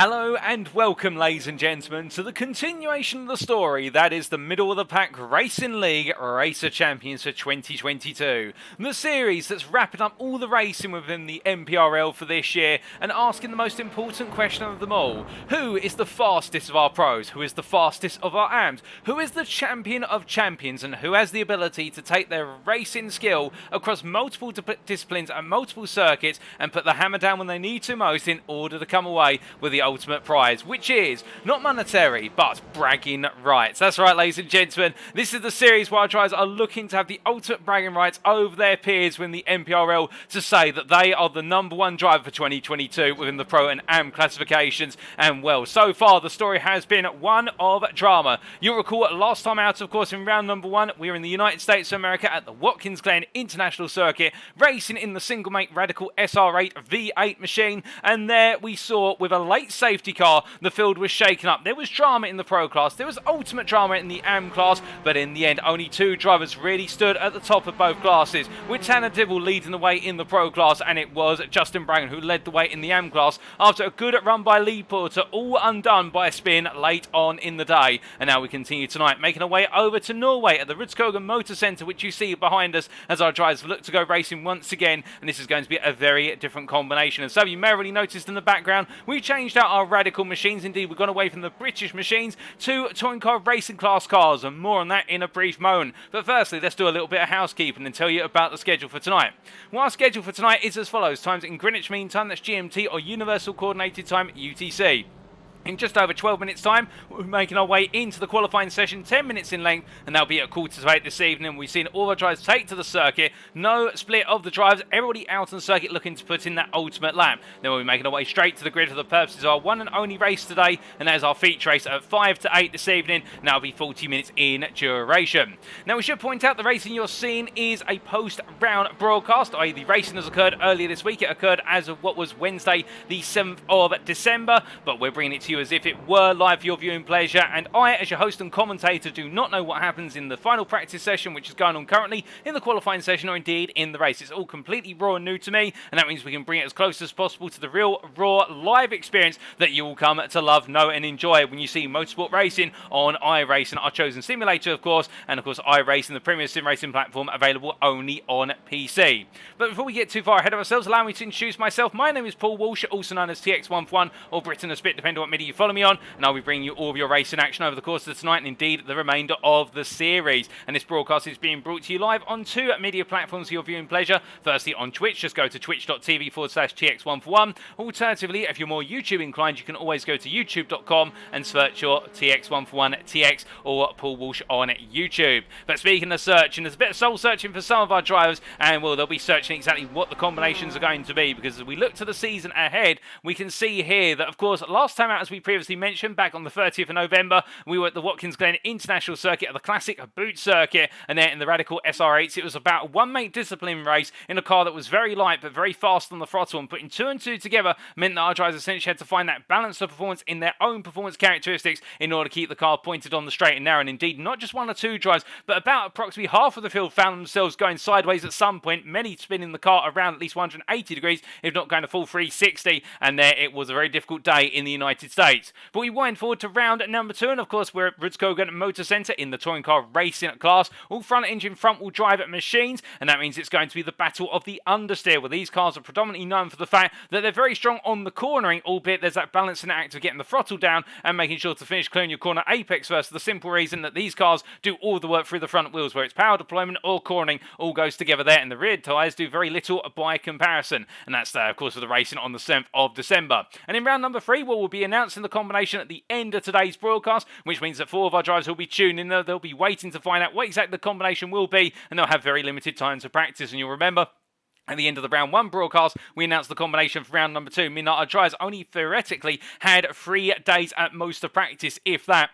Hello and welcome, ladies and gentlemen, to the continuation of the story that is the Middle of the Pack Racing League Racer Champions for 2022. The series that's wrapping up all the racing within the MPRL for this year and asking the most important question of them all. Who is the fastest of our pros? Who is the fastest of our AMs? Who is the champion of champions? And who has the ability to take their racing skill across multiple disciplines and multiple circuits and put the hammer down when they need to most in order to come away with the ultimate prize, which is not monetary but bragging rights. That's right, ladies and gentlemen, this is the series where our drivers are looking to have the ultimate bragging rights over their peers within the MPRL to say that they are the #1 driver for 2022 within the Pro and Am classifications. And well, so far the story has been one of drama. You'll recall last time out, of course, in round number 1, we were in the United States of America at the Watkins Glen International Circuit, racing in the single make Radical SR8 V8 machine, and there we saw with a late safety car, the field was shaken up. There was drama in the Pro class, there was ultimate drama in the Am class, but in the end only 2 drivers really stood at the top of both classes, with Tanner Dibble leading the way in the Pro class, and it was Justin Brangan who led the way in the Am class after a good run by Lee Porter, all undone by a spin late on in the day. And now we continue tonight, making our way over to Norway at the Rudskogen Motorsenter, which you see behind us as our drivers look to go racing once again, and this is going to be a very different combination. And so you may have already noticed in the background, we changed out our Radical machines. Indeed, we've gone away from the British machines to touring car racing class cars, and more on that in a brief moment. But firstly, let's do a little bit of housekeeping and tell you about the schedule for tonight. Well, our schedule for tonight is as follows. Times in Greenwich Mean Time, that's GMT, or Universal Coordinated Time, UTC. In just over 12 minutes time, we're making our way into the qualifying session, 10 minutes in length, and that'll be at 7:45 this evening. We've seen all the drivers take to the circuit, no split of the drivers, everybody out on the circuit looking to put in that ultimate lap. Then we'll be making our way straight to the grid for the purposes of our one and only race today, and that is our feature race at 5 to 8 this evening, and that'll be 40 minutes in duration. Now we should point out the racing you're seeing is a post-round broadcast, i.e. the racing has occurred earlier this week. It occurred as of what was Wednesday, the 7th of December, but we're bringing it to you as if it were live for your viewing pleasure, and I, as your host and commentator, do not know what happens in the final practice session, which is going on currently, in the qualifying session, or indeed in the race. It's all completely raw and new to me, and that means we can bring it as close as possible to the real, raw, live experience that you will come to love, know, and enjoy when you see motorsport racing on iRacing, our chosen simulator, of course, and of course iRacing, the premier sim racing platform available only on PC. But before we get too far ahead of ourselves, allow me to introduce myself. My name is Paul Walsh, also known as TX141, or Britain a Spit, depending on what media you follow me on, and I'll be bringing you all of your racing action over the course of tonight and indeed the remainder of the series. And this broadcast is being brought to you live on 2 media platforms for your viewing pleasure. Firstly on Twitch, just go to twitch.tv/TX141. Alternatively, if you're more YouTube inclined, you can always go to youtube.com and search your TX141TX or Paul Walsh on YouTube. But speaking of searching, there's a bit of soul searching for some of our drivers, and well, they'll be searching exactly what the combinations are going to be, because as we look to the season ahead, we can see here that, of course, last time out, as we previously mentioned, back on the 30th of November, we were at the Watkins Glen International Circuit at the classic boot circuit, and there in the Radical SR8s, it was about a one-make discipline race in a car that was very light but very fast on the throttle, and putting 2 and 2 together meant that our drivers essentially had to find that balance of performance in their own performance characteristics in order to keep the car pointed on the straight and narrow. And indeed, not just 1 or 2 drives, but about approximately half of the field found themselves going sideways at some point, many spinning the car around at least 180 degrees, if not going a full 360, and there it was a very difficult day in the United States. But we wind forward to round number 2, and of course we're at Rudskogen Motorsenter in the touring car racing class, all front engine front wheel drive machines, and that means it's going to be the battle of the understeer, where these cars are predominantly known for the fact that they're very strong on the cornering, albeit there's that balancing act of getting the throttle down and making sure to finish clearing your corner apex first, for the simple reason that these cars do all the work through the front wheels, where it's power deployment or cornering all goes together there, and the rear tyres do very little by comparison. And that's there, of course, for the racing on the 7th of December. And in round number 3, we'll be announcing the combination at the end of today's broadcast, which means that 4 of our drivers will be tuned in. They'll be waiting to find out what exactly the combination will be, and they'll have very limited time to practice. And you'll remember, at the end of the round 1 broadcast, we announced the combination for round number 2, meaning that our drivers only theoretically had 3 days at most to practice, if that.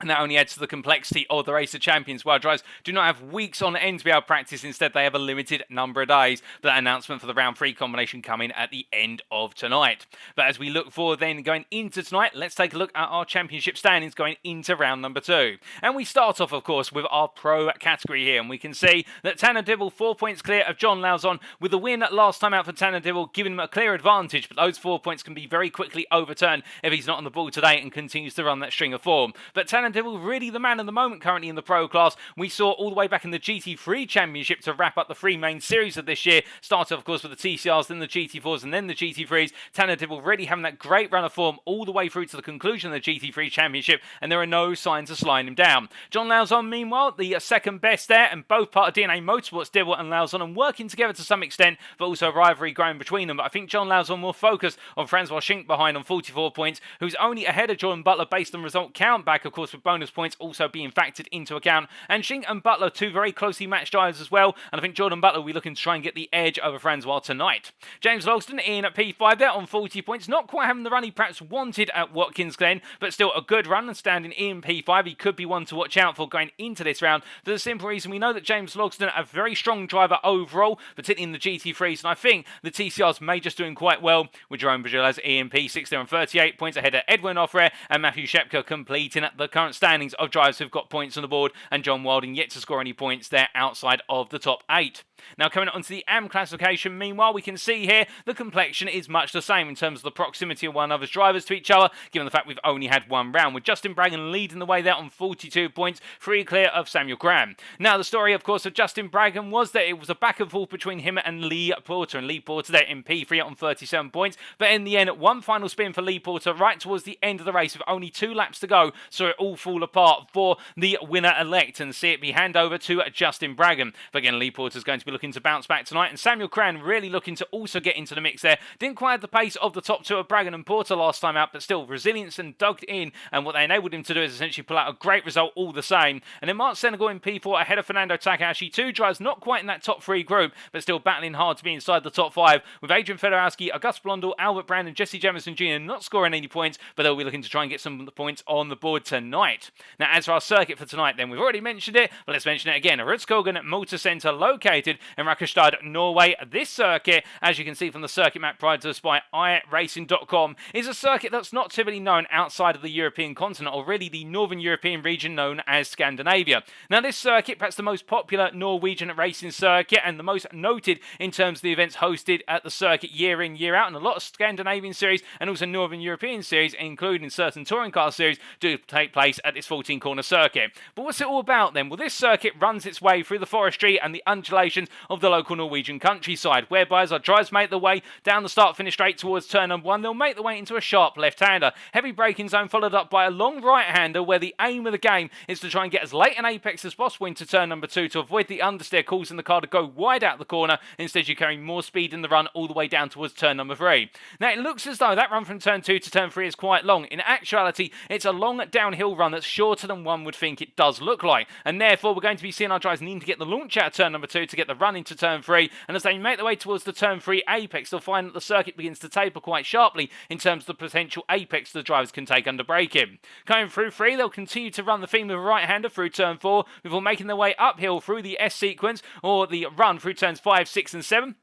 And that only adds to the complexity of the Race of Champions, where drivers do not have weeks on end to be able to practice. Instead, they have a limited number of days. But that announcement for the round 3 combination coming at the end of tonight. But as we look forward then going into tonight, let's take a look at our championship standings going into round number 2. And we start off, of course, with our pro category here. And we can see that Tanner Dibble 4 points clear of John Lauzon, with the win last time out for Tanner Dibble, giving him a clear advantage. But those 4 points can be very quickly overturned if he's not on the ball today and continues to run that string of form. But Tanner Dibble really the man of the moment currently in the pro class. We saw all the way back in the GT3 Championship to wrap up the 3 main series of this year. Started, of course, with the TCRs, then the GT4s, and then the GT3s. Tanner Dibble really having that great run of form all the way through to the conclusion of the GT3 Championship, and there are no signs of slowing him down. John Lauzon, meanwhile, the second best there, and both part of DNA Motorsports, Dibble and Lauzon, and working together to some extent, but also a rivalry growing between them. But I think John Lauzon more focused on Francois Schink behind on 44 points, who's only ahead of Jordan Butler based on result count back, of course, with bonus points also being factored into account. And Schink and Butler, 2 very closely matched drivers as well, and I think Jordan Butler will be looking to try and get the edge over Francois tonight. James Logston in at P5 there on 40 points, not quite having the run he perhaps wanted at Watkins Glen, but still a good run and standing in P5. He could be one to watch out for going into this round, for the simple reason we know that James Logston, a very strong driver overall, particularly in the GT3s, and I think the TCRs may just doing quite well, with Jerome Brazil as EMP 60 on 38 points ahead of Edwin Offrare and Matthew Shepka completing the current standings of drivers who've got points on the board, and John Wilding yet to score any points there outside of the top 8. Now coming on to the AM classification, meanwhile, we can see here the complexion is much the same in terms of the proximity of one another's drivers to each other, given the fact we've only had 1 round, with Justin Braggan leading the way there on 42 points, 3 clear of Samuel Graham. Now the story, of course, of Justin Braggan was that it was a back and forth between him and Lee Porter, and Lee Porter there in P3 on 37 points, but in the end, one final spin for Lee Porter right towards the end of the race with only 2 laps to go, so it all fall apart for the winner-elect, and see it be hand over to Justin Braggan. But again, Lee Porter's going to be looking to bounce back tonight, and Samuel Cran really looking to also get into the mix there. Didn't quite have the pace of the top 2 of Braggan and Porter last time out, but still resilience and dug in, and what they enabled him to do is essentially pull out a great result all the same. And then Mark Senegal in P4 ahead of Fernando Takahashi, 2 drivers not quite in that top 3 group, but still battling hard to be inside the top 5, with Adrian Fedorowski, Auguste Blondel, Albert Brand and Jesse Jamison Jr. not scoring any points, but they'll be looking to try and get some points on the board tonight. Now as for our circuit for tonight then, we've already mentioned it, but let's mention it again. Rudskogen Motorsenter located in Rakestad, Norway. This circuit, as you can see from the circuit map provided to us by iRacing.com, is a circuit that's not typically known outside of the European continent, or really the Northern European region known as Scandinavia. Now this circuit, perhaps the most popular Norwegian racing circuit and the most noted in terms of the events hosted at the circuit year in, year out, and a lot of Scandinavian series and also Northern European series, including certain touring car series, do take place at this 14-corner circuit. But what's it all about then? Well, this circuit runs its way through the forestry and the undulations of the local Norwegian countryside, whereby as our drivers make their way down the start-finish straight towards turn number 1, they'll make their way into a sharp left-hander. Heavy braking zone followed up by a long right-hander, where the aim of the game is to try and get as late an apex as possible into turn number 2 to avoid the understeer causing the car to go wide out the corner. Instead, you're carrying more speed in the run all the way down towards turn number 3. Now, it looks as though that run from turn 2 to turn 3 is quite long. In actuality, it's a long downhill run that's shorter than one would think it does look like, and therefore we're going to be seeing our drivers needing to get the launch out of turn number 2 to get the run into turn 3, and as they make their way towards the turn 3 apex, they'll find that the circuit begins to taper quite sharply in terms of the potential apex the drivers can take under braking. Coming through 3, they'll continue to run the theme of a right-hander through turn 4 before making their way uphill through the S sequence, or the run through turns 5, 6 and 7.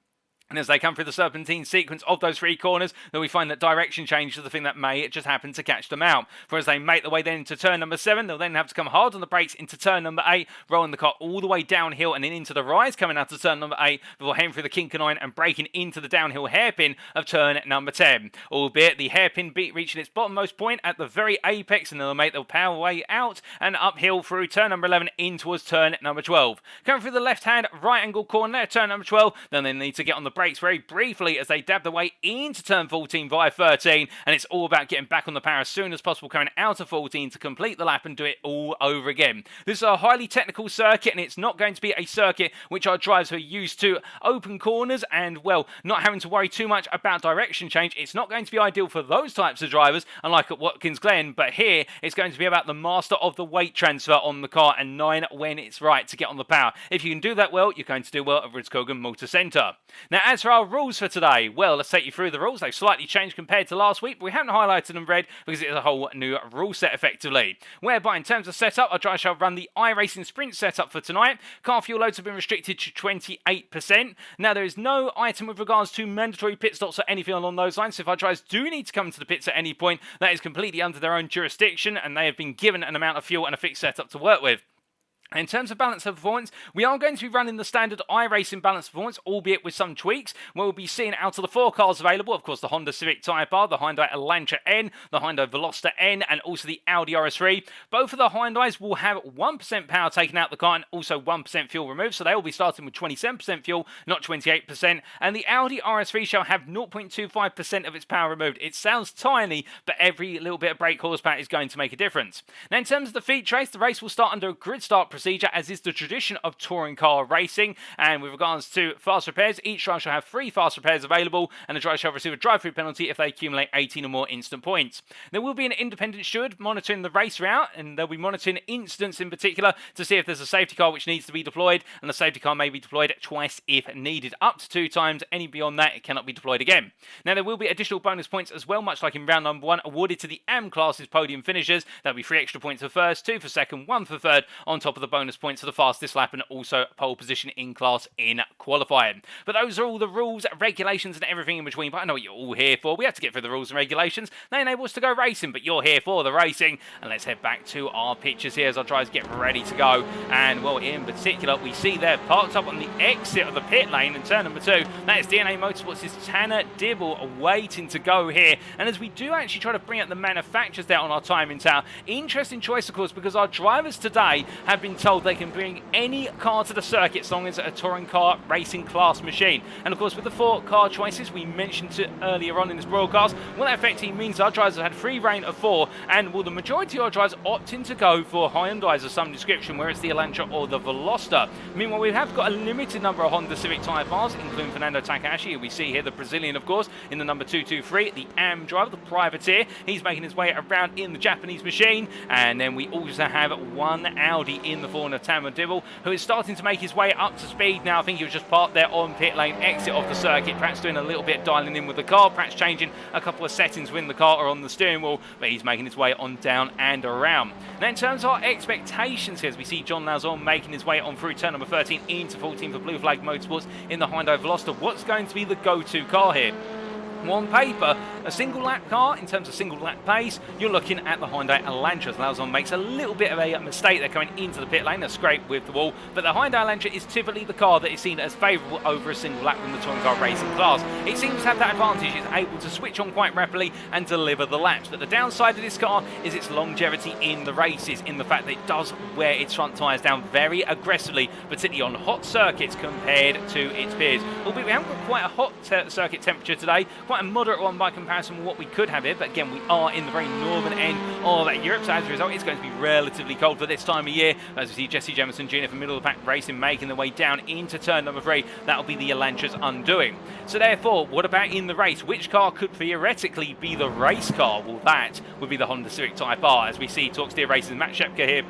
And as they come through the serpentine sequence of those 3 corners, then we find that direction change is the thing that may just happen to catch them out. For as they make their way then into turn number 7, they'll then have to come hard on the brakes into turn number 8, rolling the car all the way downhill and then into the rise coming out of turn number 8, before heading through the Kinkenine and breaking into the downhill hairpin of turn number 10. Albeit the hairpin reaching its bottommost point at the very apex, and they'll make their power way out and uphill through turn number 11 in towards turn number 12. Coming through the left-hand right-angle corner there, turn number 12, then they need to get on the brakes very briefly as they dab their way into turn 14 via 13, and it's all about getting back on the power as soon as possible coming out of 14 to complete the lap and do it all over again. This is a highly technical circuit, and it's not going to be a circuit which our drivers are used to open corners and, well, not having to worry too much about direction change. It's not going to be ideal for those types of drivers, unlike at Watkins Glen, but here it's going to be about the master of the weight transfer on the car and 9 when it's right to get on the power. If you can do that well, you're going to do well at Rudskogen Motorsenter. Now, as for our rules for today, well, let's take you through the rules. They've slightly changed compared to last week, but we haven't highlighted them in red because it is a whole new rule set effectively. Whereby, in terms of setup, our driver shall run the iRacing Sprint setup for tonight. Car fuel loads have been restricted to 28%. Now, there is no item with regards to mandatory pit stops or anything along those lines, so if our drivers do need to come to the pits at any point, that is completely under their own jurisdiction, and they have been given an amount of fuel and a fixed setup to work with. In terms of balance of performance, we are going to be running the standard iRacing balance of performance, albeit with some tweaks, where we'll be seeing out of the 4 cars available, of course, the Honda Civic Type R, the Hyundai Elantra N, the Hyundai Veloster N, and also the Audi RS3. Both of the Hyundais will have 1% power taken out the car and also 1% fuel removed, so they will be starting with 27% fuel, not 28%, and the Audi RS3 shall have 0.25% of its power removed. It sounds tiny, but every little bit of brake horsepower is going to make a difference. Now, in terms of the feature race, the race will start under a grid start procedure, as is the tradition of touring car racing. And with regards to fast repairs, each driver shall have 3 fast repairs available, and the driver shall receive a drive-through penalty if they accumulate 18 or more instant points. There will be an independent steward monitoring the race route, and they'll be monitoring incidents in particular to see if there's a safety car which needs to be deployed, and the safety car may be deployed twice if needed, up to 2 times. Any beyond that, it cannot be deployed again. Now, there will be additional bonus points as well, much like in round number 1, awarded to the AM classes podium finishers. There'll be 3 extra points for first, 2 for second, 1 for third, on top of the bonus points for the fastest lap and also pole position in class in qualifying. But those are all the rules, regulations, and everything in between. But I know what you're all here for. We have to get through the rules and regulations. They enable us to go racing, but you're here for the racing. And let's head back to our pictures here as our drivers get ready to go. And, well, in particular, we see there parked up on the exit of the pit lane in turn number 2. That is DNA Motorsports' Tanner Dibble waiting to go here. And as we do actually try to bring up the manufacturers there on our timing tower, interesting choice, of course, because our drivers today have been told they can bring any car to the circuit as long as it's a touring car racing class machine. And of course, with the 4 car choices we mentioned earlier on in this broadcast, what that effectively means our drivers have had free reign of 4, and will the majority of our drivers opting to go for Hyundais of some description, where it's the Elantra or the Veloster. Meanwhile, we have got a limited number of Honda Civic Type Rs, including Fernando Takahashi, who we see here, the Brazilian, of course, in the number 223, the AM driver, the privateer. He's making his way around in the Japanese machine. And then we also have 1 Audi in the form of Tanner Dibble, who is starting to make his way up to speed now. I think he was just parked there on pit lane exit of the circuit, perhaps doing a little bit of dialing in with the car, perhaps changing a couple of settings within the car or on the steering wheel, but he's making his way on down and around. Now, in terms of our expectations here, as we see John Lauzon making his way on through turn number 13 into 14 for Blue Flag Motorsports in the Hyundai Veloster. What's going to be the go-to car here? Well, on paper, a single lap car, in terms of single lap pace, you're looking at the Hyundai Elantra. Lauzon makes a little bit of a mistake there coming into the pit lane, a scrape with the wall, but the Hyundai Elantra is typically the car that is seen as favourable over a single lap in the touring car racing class. It seems to have that advantage, it's able to switch on quite rapidly and deliver the laps, but the downside of this car is its longevity in the races, in the fact that it does wear its front tyres down very aggressively, particularly on hot circuits compared to its peers. Albeit we haven't got quite a hot circuit temperature today, quite a moderate one by comparison with what we could have here, but again, we are in the very northern end of Europe, so as a result, it's going to be relatively cold for this time of year. As we see Jesse Jemison Jr. from middle of the pack racing, making their way down into turn number 3. That'll be the Elantra's undoing. So therefore, what about in the race? Which car could theoretically be the race car? Well, that would be the Honda Civic Type R, as we see Talk Steer Racing Matt Shepka here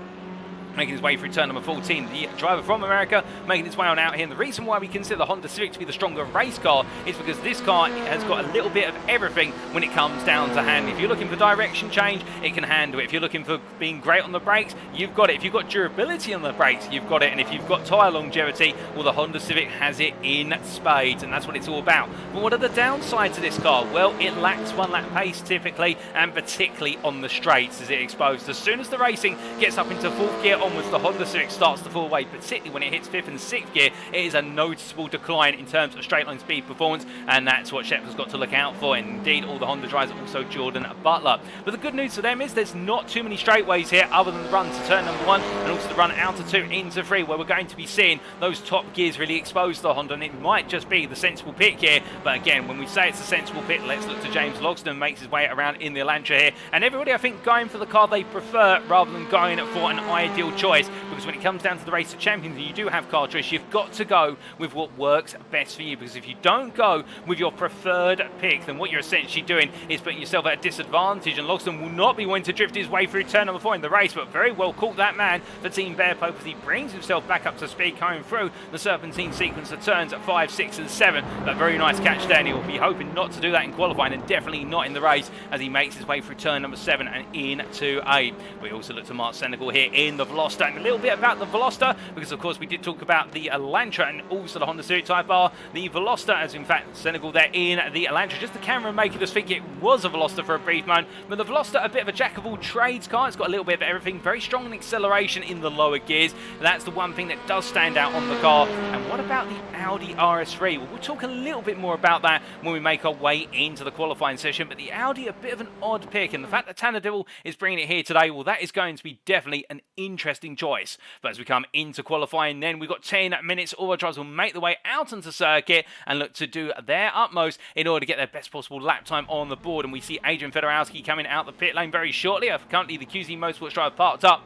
making his way through turn number 14. The driver from America making his way on out here. And the reason why we consider the Honda Civic to be the stronger race car is because this car has got a little bit of everything when it comes down to handling. If you're looking for direction change, it can handle it. If you're looking for being great on the brakes, you've got it. If you've got durability on the brakes, you've got it. And if you've got tyre longevity, well, the Honda Civic has it in spades, and that's what it's all about. But what are the downsides to this car? Well, it lacks 1 lap pace typically, and particularly on the straights as it exposed. As soon as the racing gets up into 4th gear onwards, the Honda Civic starts to fall away, particularly when it hits 5th and 6th gear. It is a noticeable decline in terms of straight line speed performance, and that's what Shepka's got to look out for. And indeed, all the Honda drivers, also Jordan Butler. But the good news for them is there's not too many straightaways here other than the run to turn number 1 and also the run out of 2 into 3, where we're going to be seeing those top gears really exposed to the Honda, and it might just be the sensible pit gear. But again, when we say it's a sensible pit, let's look to James Logsdon, makes his way around in the Elantra here, and everybody I think going for the car they prefer rather than going for an ideal real choice, because when it comes down to the Race of Champions and you do have car choice, you've got to go with what works best for you, because if you don't go with your preferred pick, then what you're essentially doing is putting yourself at a disadvantage, and Logsdon will not be wanting to drift his way through turn number 4 in the race, but very well caught that man for Team Bear Pope as he brings himself back up to speed coming through the serpentine sequence of turns at 5, 6 and 7. But very nice catch there, and he will be hoping not to do that in qualifying and definitely not in the race as he makes his way through turn number 7 and into 8. We also look to Mark Senegal here in the Veloster, and a little bit about the Veloster, because of course we did talk about the Elantra and also the Honda Civic Type R. The Veloster, as in fact Senegal there in the Elantra, just the camera making us think it was a Veloster for a brief moment, but the Veloster, a bit of a jack of all trades car. It's got a little bit of everything, very strong in acceleration in the lower gears. That's the one thing that does stand out on the car. And what about the Audi RS3? Well, we'll talk a little bit more about that when we make our way into the qualifying session, but the Audi, a bit of an odd pick, and the fact that Tanner Dibble is bringing it here today, well, that is going to be definitely an interesting choice. But as we come into qualifying, then we've got 10 minutes. All our drivers will make their way out onto circuit and look to do their utmost in order to get their best possible lap time on the board. And we see Adrian Fedorowski coming out the pit lane very shortly. Currently, the QZ Motorsports driver parked up,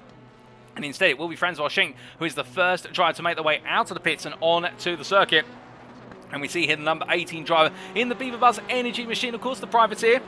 and instead it will be Francois Schenk, who is the first driver to make their way out of the pits and on to the circuit. And we see here the number 18 driver in the Beaver Buzz Energy Machine, of course, the privateer,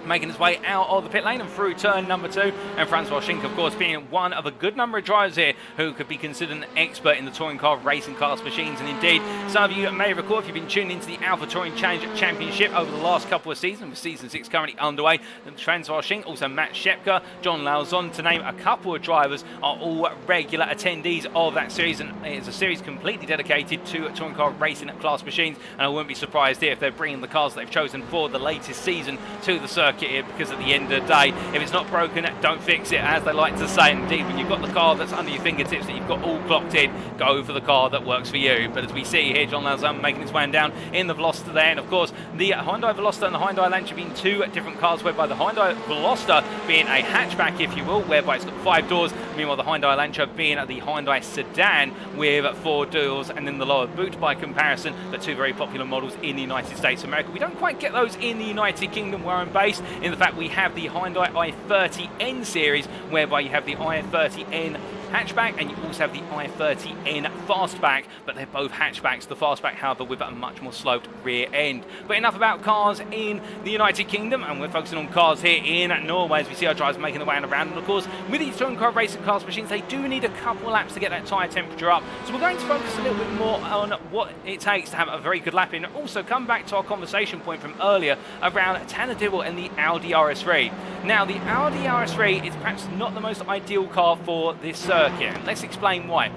making his way out of the pit lane and through turn number 2, and Francois Schenk, of course, being one of a good number of drivers here who could be considered an expert in the touring car racing class machines. And indeed, some of you may recall, if you've been tuned into the Alpha Touring Challenge Championship over the last couple of seasons, with season 6 currently underway, Francois Schenk, also Matt Shepka, John Lauzon, to name a couple of drivers, are all regular attendees of that series, and it's a series completely dedicated to touring car racing class machines. And I wouldn't be surprised here if they're bringing the cars that they've chosen for the latest season to the circuit here, because at the end of the day, if it's not broken, don't fix it, as they like to say. Indeed, when you've got the car that's under your fingertips that you've got all clocked in, go for the car that works for you. But as we see here, John Lauzon making his way down in the Veloster there, and of course the Hyundai Veloster and the Hyundai Elantra being two different cars, whereby the Hyundai Veloster being a hatchback, if you will, whereby it's got 5 doors, meanwhile the Hyundai Elantra being the Hyundai sedan with 4 doors, and then the lower boot by comparison. The two very popular models in the United States of America. We don't quite get those in the United Kingdom where I'm based, in the fact we have the Hyundai i30N series, whereby you have the i30N hatchback and you also have the i30N fastback, but they're both hatchbacks. The fastback, however, with a much more sloped rear end. But enough about cars in the United Kingdom, and we're focusing on cars here in Norway as we see our drivers making their way around. And of course, with these touring car racing class machines, they do need a couple of laps to get that tyre temperature up. So we're going to focus a little bit more on what it takes to have a very good lap in, and also come back to our conversation point from earlier around Tanner Dibble and the Audi RS3. Now, the Audi RS3 is perhaps not the most ideal car for this circuit. And let's explain why.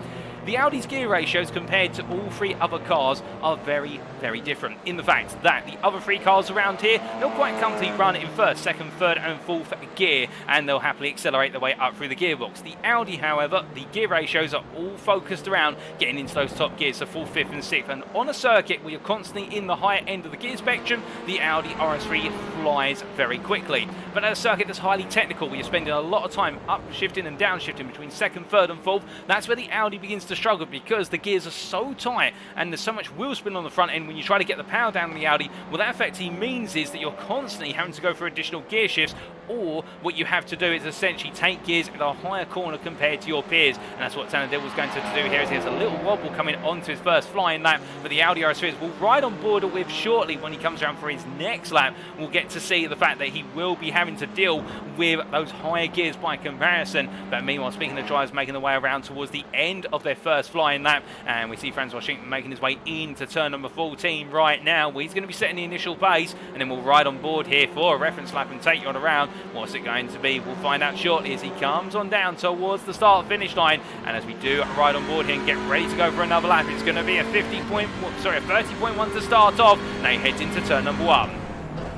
The Audi's gear ratios compared to all 3 other cars are very, very different, in the fact that the other 3 cars around here, they'll quite comfortably run in 1st, 2nd, 3rd and 4th gear, and they'll happily accelerate their way up through the gearbox. The Audi, however, the gear ratios are all focused around getting into those top gears, so 4th, 5th and 6th, and on a circuit where you're constantly in the higher end of the gear spectrum, the Audi RS3 flies very quickly. But at a circuit that's highly technical, where you're spending a lot of time upshifting and downshifting between 2nd, 3rd and 4th, that's where the Audi begins to struggle, because the gears are so tight and there's so much wheel spin on the front end when you try to get the power down on the Audi. Well, that effectively means is that you're constantly having to go for additional gear shifts, or what you have to do is essentially take gears at a higher corner compared to your peers, and that's what Tanner Dibble's going to do here, as he has a little wobble coming onto his first flying lap. But the Audi RS3 will ride on board with shortly when he comes around for his next lap. We'll get to see the fact that he will be having to deal with those higher gears by comparison. But meanwhile, speaking of drivers making their way around towards the end of their first flying lap, and we see Francois Schenk making his way into turn number 14 right now, where he's going to be setting the initial pace, and then we'll ride on board here for a reference lap and take you on around. What's it going to be? We'll find out shortly as he comes on down towards the start finish line. And as we do ride on board here and get ready to go for another lap, it's going to be a 30.1 to start off. Now he heads into turn number 1.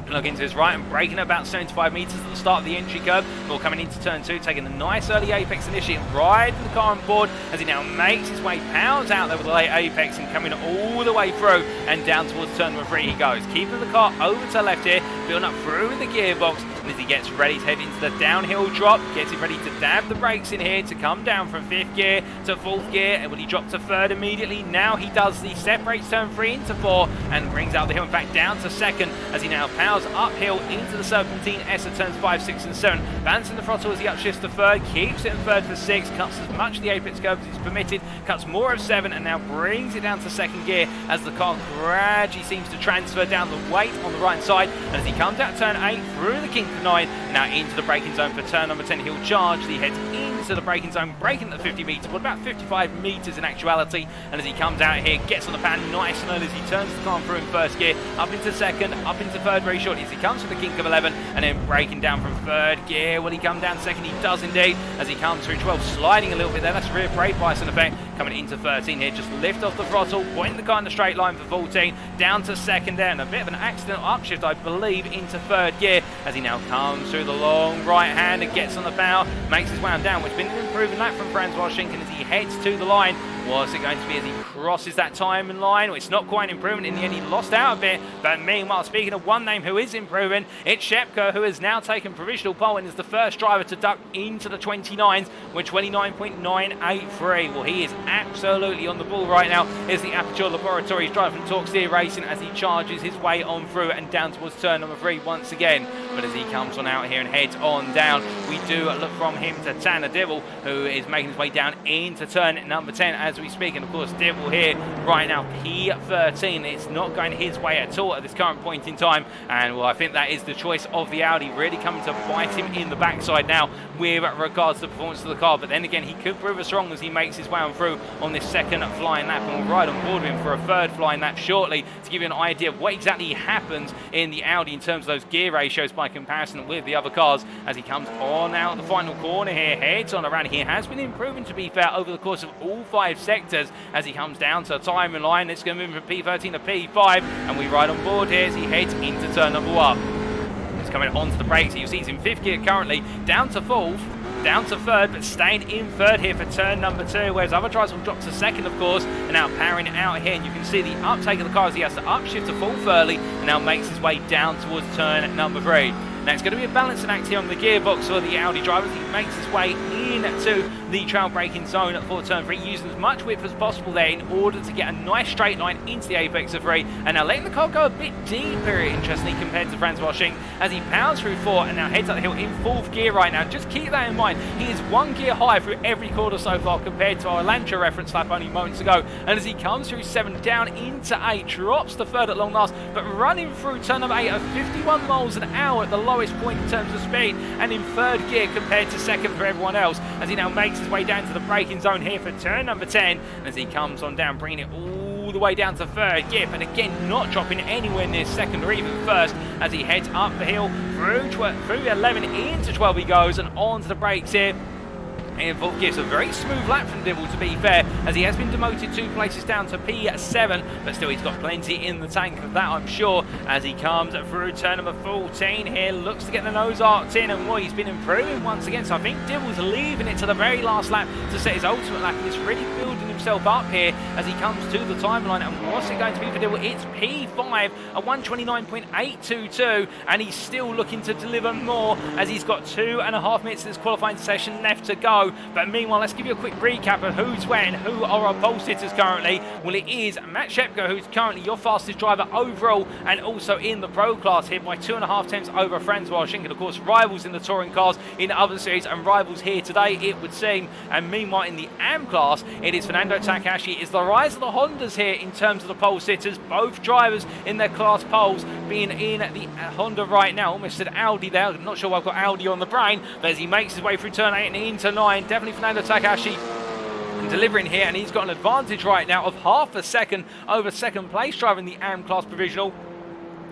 Look into his right and braking at about 75 metres at the start of the entry curve. Before coming into turn 2, taking a nice early apex initially and riding the car on board as he now makes his way, pounds out there with the late apex and coming all the way through and down towards turn number 3 he goes. Keeping the car over to the left here, building up through the gearbox. And as he gets ready to head into the downhill drop, getting ready to dab the brakes in here to come down from 5th gear to 4th gear. And when he dropped to 3rd immediately, now he does the separates turn 3 into 4 and brings out the hill and back down to 2nd as he now powers uphill into the Serpentine S at turns 5, 6 and 7. Balancing the throttle as he upshifts to 3rd, keeps it in 3rd for 6, cuts as much of the apex curve as is permitted, cuts more of 7 and now brings it down to 2nd gear as the car gradually seems to transfer down the weight on the right side. And as he comes out turn 8 through the kink of 9, now into the braking zone for turn number 10, he'll charge. He heads into the braking zone, braking at 50 metres, but about 55 metres in actuality. And as he comes out here, gets on the pan nice and early as he turns the car through in 1st gear, up into 2nd, up into 3rd very shortly as he comes to the kink of 11 and then braking down from 3rd gear. Will he come down 2nd? He does indeed as he comes through 12, sliding a little bit there. That's rear brake bias in effect. Coming into 13 here, just lift off the throttle, pointing the car in the straight line for 14, down to 2nd there, and a bit of an accidental upshift, I believe, into 3rd gear as he now comes through the long right hand and gets on the bow, makes his way on down, which has been an improving lap from Francois Schinken as he heads to the line. What's it going to be as he crosses that time in line? Well, it's not quite an improvement in the end. He lost out a bit. But meanwhile, speaking of one name who is improving, it's Shepko, who has now taken provisional pole and is the first driver to duck into the 29s with 29.983. Well, he is absolutely on the ball right now. Is the Aperture Laboratories driver from Torque Steer Racing as he charges his way on through and down towards turn number 3 once again. But as he comes on out here and heads on down, we do look from him to Tanner Dibble, who is making his way down into turn number 10 as we speak. And of course, Dibble here right now, P13. It's not going his way at all at this current point in time. And well, I think that is the choice of the Audi, really coming to bite him in the backside now with regards to the performance of the car. But then again, he could prove us wrong as he makes his way on through on this 2nd flying lap, and we'll ride on board with him for a 3rd flying lap shortly to give you an idea of what exactly happens in the Audi in terms of those gear ratios by comparison with the other cars. As he comes on out the final corner here, heads on around. He has been improving, to be fair, over the course of all 5 sectors as he comes down to a time in line. It's going to move from P13 to P5 and we ride on board here as he heads into turn number 1. He's coming onto the brakes. You see he's in 5th gear currently, down to 4th, down to 3rd, but staying in 3rd here for turn number 2, whereas other drivers will drop to 2nd, of course, and now powering out here. And you can see the uptake of the car as he has to upshift to 4th early and now makes his way down towards turn number 3. Now it's going to be a balancing act here on the gearbox for the Audi drivers. He makes his way into the trail braking zone for turn 3, using as much width as possible there in order to get a nice straight line into the apex of 3, and now letting the car go a bit deeper, interestingly, compared to Francois Schinken as he powers through 4 and now heads up the hill in 4th gear right now. Just keep that in mind. He is 1 gear high through every corner so far compared to our Lancia reference lap only moments ago. And as he comes through 7 down into 8, drops to 3rd at long last, but running through turn number 8 at 51 miles an hour at the lowest point in terms of speed, and in 3rd gear compared to 2nd for everyone else, as he now makes his way down to the braking zone here for turn number 10. And as he comes on down, bringing it all the way down to 3rd gear, but again not dropping anywhere near 2nd or even 1st as he heads up the hill through 11 into 12 he goes, and onto the brakes here in 4th gear. So a very smooth lap from Dibble, to be fair, as he has been demoted 2 places down to P7, but still he's got plenty in the tank of that, I'm sure, as he comes through turn number 14 here, looks to get the nose arced in, and well, he's been improving once again. So I think Dibble's leaving it to the very last lap to set his ultimate lap, and it's really building himself up here as he comes to the timeline. And what's it going to be for Dibble? It's P5 at 129.822, and he's still looking to deliver more as he's got 2.5 minutes of this qualifying session left to go. But meanwhile, let's give you a quick recap of who's where and who are our pole sitters currently. Well, it is Matt Shepko, who's currently your fastest driver overall and also in the pro class, here by 2.5 tenths over Francois Schinken. Of course, rivals in the touring cars in other series and rivals here today, it would seem. And meanwhile, in the AM class, it is Fernando Takahashi. It's the rise of the Hondas here in terms of the pole sitters. Both drivers in their class poles being in the Honda right now. Almost said Audi there. I'm not sure why I've got Audi on the brain, but as he makes his way through turn 8 and into 9, definitely Fernando Takahashi delivering here, and he's got an advantage right now of half a second over 2nd place driver in the AM class provisional.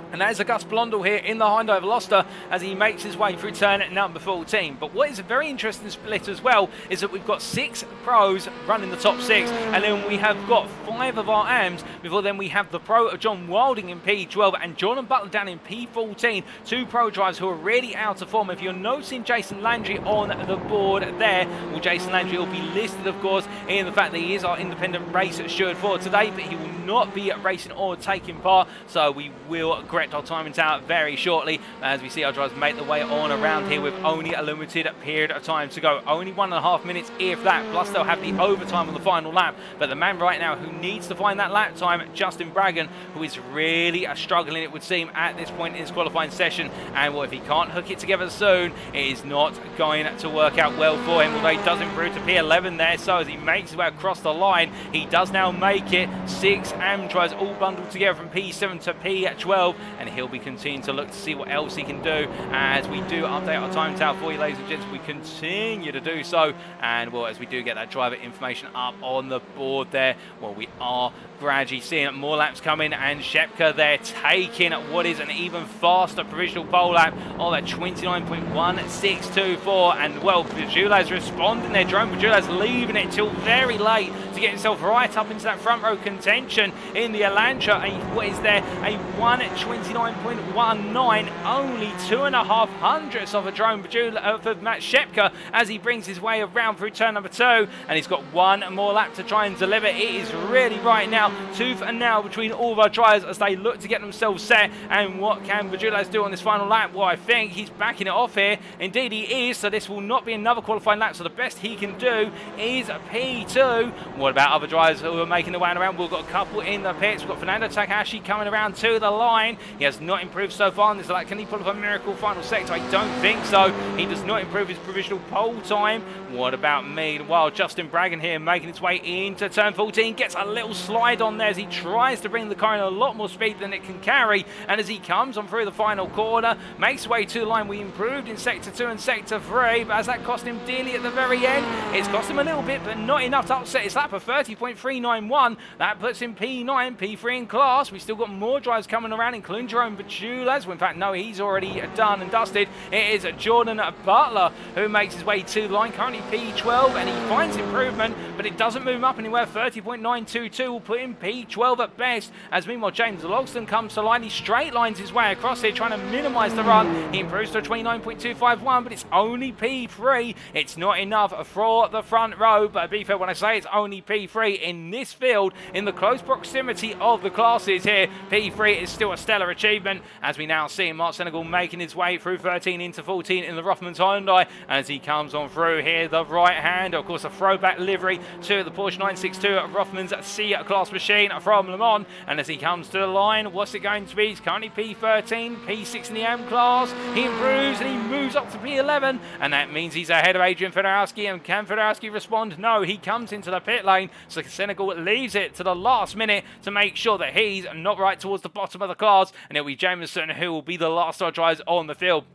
And that is Auguste Blondel here in the Hyundai Veloster as he makes his way through turn number 14. But what is a very interesting split as well is that we've got 6 pros running the top 6, and then we have got 5 of our AMs. Before then we have the pro of John Wilding in P12 and Jordan Butler down in P14. 2 pro drivers who are really out of form. If you're noticing Jason Landry on the board there, well, Jason Landry will be listed, of course, in the fact that he is our independent race steward for today, but he will not be racing or taking part, so we will correct our timings out very shortly as we see our drivers make the way on around here with only a limited period of time to go. Only 1.5 minutes if that, plus they'll have the overtime on the final lap. But the man right now who needs to find that lap time, Justin Braggan, who is really struggling, it would seem, at this point in his qualifying session. And well, if he can't hook it together soon, it is not going to work out well for him, although he does improve to P11 there. So as he makes his way across the line, he does now make it 6 tries all bundled together from P7 to P12, and he'll be continuing to look to see what else he can do as we do update our time tower for you, ladies and gents. We continue to do so, and well, as we do get that driver information up on the board there, well, we are gradually seeing more laps coming, and Shepka there taking what is an even faster provisional pole lap of at 29.1624, and well, Bajula's responding there. Jerome Bajula's leaving it till very late to get himself right up into that front row contention in the Elantra. What is there? A 1:29.19, only 2.5 hundredths of a Jerome Bajula for Matt Shepka as he brings his way around through turn number 2, and he's got one more lap to try and deliver. It is really right now tooth and nail between all of our drivers as they look to get themselves set. And what can Vajulas do on this final lap? Well, I think he's backing it off here. Indeed he is, so this will not be another qualifying lap, so the best he can do is P2. What about other drivers who are making their way around? We've got a couple in the pits. We've got Fernando Takahashi coming around to the line. He has not improved so far in this lap. Can he pull off a miracle final sector? I don't think so. He does not improve his provisional pole time. What about me? Well, Justin Braggan here making his way into turn 14, gets a little slide on there as he tries to bring the car in a lot more speed than it can carry, and as he comes on through the final corner, makes his way to the line. We improved in sector 2 and sector 3, but has that cost him dearly at the very end? It's cost him a little bit, but not enough to upset his lap of 30.391. That puts him P9, P3 in class. We've still got more drivers coming around, including Jerome Bajulas. Well, in fact, no, he's already done and dusted. It is Jordan Butler who makes his way to the line, currently P12, and he finds improvement, but it doesn't move him up anywhere. 30.922 will put him P12 at best, as meanwhile James Logston comes to line. He straight lines his way across here, trying to minimise the run. He improves to 29.251, but it's only P3. It's not enough for the front row, but to be fair, when I say it's only P3 in this field, in the close proximity of the classes here, P3 is still a stellar achievement, as we now see Mark Senegal making his way through 13 into 14 in the Rothmans Hyundai, as he comes on through here, the right hand, of course, a throwback livery to the Porsche 962 Rothmans C-Class machine from Le Mans, and as he comes to the line, what's it going to be? He's currently P13, P6 in the AM class. He improves and he moves up to P11, and that means he's ahead of Adrian Fedorowski. And can Fedorowski respond? No, he comes into the pit lane, so Senegal leaves it to the last minute to make sure that he's not right towards the bottom of the class, and it'll be Jameson who will be the last of our drivers on the field.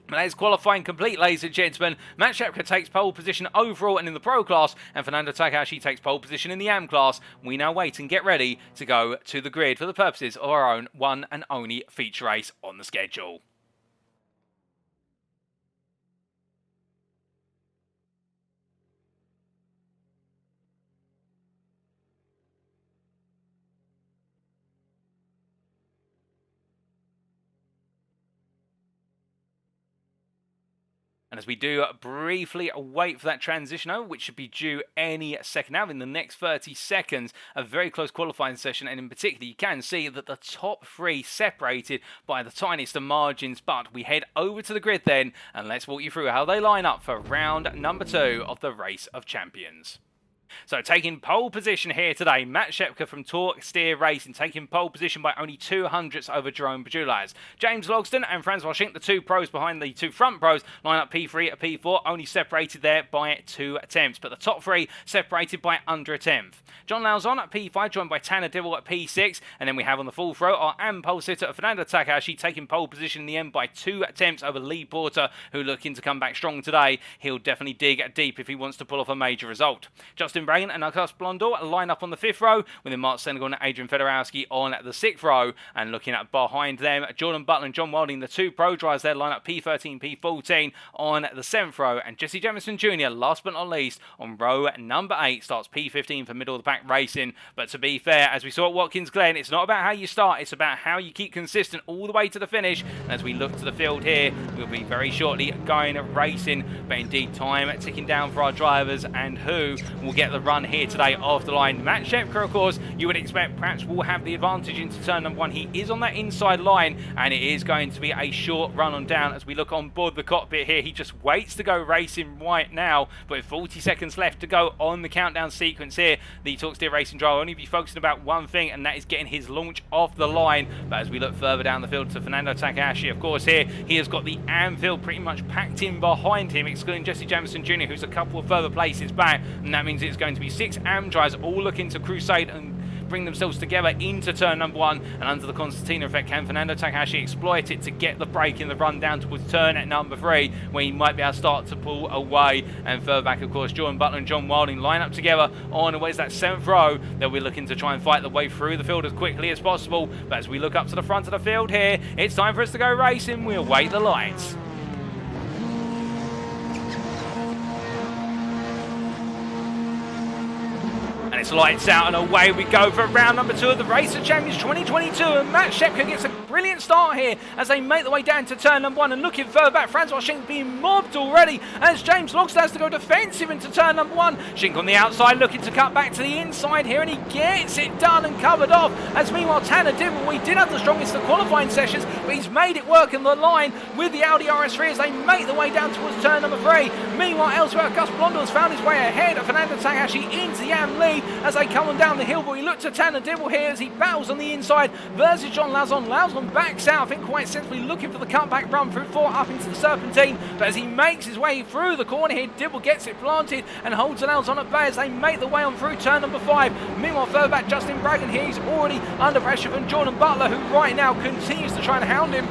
That is qualifying complete, ladies and gentlemen. Matt Shepka takes pole position overall and in the Pro class, and Fernando Takahashi takes pole position in the AM class. We now wait and get ready to go to the grid for the purposes of our own one and only feature race on the schedule. And as we do briefly wait for that transition over, which should be due any second now, in the next 30 seconds, a very close qualifying session, and in particular you can see that the top 3 separated by the tiniest of margins. But we head over to the grid then, and let's walk you through how they line up for round number 2 of the Race of Champions. So taking pole position here today, Matt Shepka from Torque Steer Racing, taking pole position by only 2 hundredths over Jerome Bajulas. James Logston and Francois Schink, the 2 pros behind the 2 front pros, line up P3 at P4, only separated there by 2 attempts, but the top 3 separated by under a tenth. John Lauzon at P5, joined by Tanner Dibble at P6, and then we have on the full throw our AM pole sitter Fernando Takahashi taking pole position in the end by 2 attempts over Lee Porter, who looking to come back strong today. He'll definitely dig deep if he wants to pull off a major result. Justin Braggan and Nicolas Blondor line up on the 5th row, with Mark Senegal and Adrian Fedorowski on the 6th row, and looking at behind them, Jordan Butler and John Wilding, the 2 pro drivers there, line up P13, P14 on the 7th row, and Jesse Jamison Jr., last but not least, on row number 8, starts P15 for middle of the pack racing. But to be fair, as we saw at Watkins Glen, it's not about how you start, it's about how you keep consistent all the way to the finish. And as we look to the field here, we'll be very shortly going racing, but indeed time ticking down for our drivers, and who will get get the run here today off the line. Matt Shepka, of course, you would expect perhaps will have the advantage into turn number 1. He is on that inside line, and it is going to be a short run on down as we look on board the cockpit here. He just waits to go racing right now, but with 40 seconds left to go on the countdown sequence here, the Talk Steer Racing driver will only be focusing about one thing, and that is getting his launch off the line. But as we look further down the field to Fernando Takahashi, of course, here he has got the Anfield pretty much packed in behind him, excluding Jesse Jamieson Jr., who's a couple of further places back, and that means it's going to be 6 AM drivers all looking to crusade and bring themselves together into turn number 1, and under the concertina effect, can Fernando Takahashi exploit it to get the break in the run down towards turn at number 3, where he might be able to start to pull away. And further back, of course, Jordan Butler and John Wilding line up together on where's that 7th row. They'll be looking to try and fight the way through the field as quickly as possible. But as we look up to the front of the field here, it's time for us to go racing. We'll await the lights. And it's lights out and away we go for round number 2 of the Racer Champions 2022. And Matt Shepka gets a brilliant start here as they make the way down to turn number 1. And looking further back, Francois Schenk being mobbed already as James Logsdon has to go defensive into turn number 1. Schenk on the outside looking to cut back to the inside here, and he gets it done and covered off. As meanwhile, Tanner Dibble, we did have the strongest of qualifying sessions, but he's made it work in the line with the Audi RS3 as they make the way down towards turn number 3. Meanwhile, elsewhere, Gus Blondell has found his way ahead of Fernando Takahashi into the AM lead as they come on down the hill, but we look to Tanner Dibble here as he battles on the inside versus John Lauzon. Lauzon backs out, I think quite sensibly looking for the cutback run through 4 up into the Serpentine, but as he makes his way through the corner here, Dibble gets it planted and holds Lauzon at bay as they make the way on through turn number 5. Meanwhile, further back, Justin Bragan here, he's already under pressure from Jordan Butler, who right now continues to try and hound him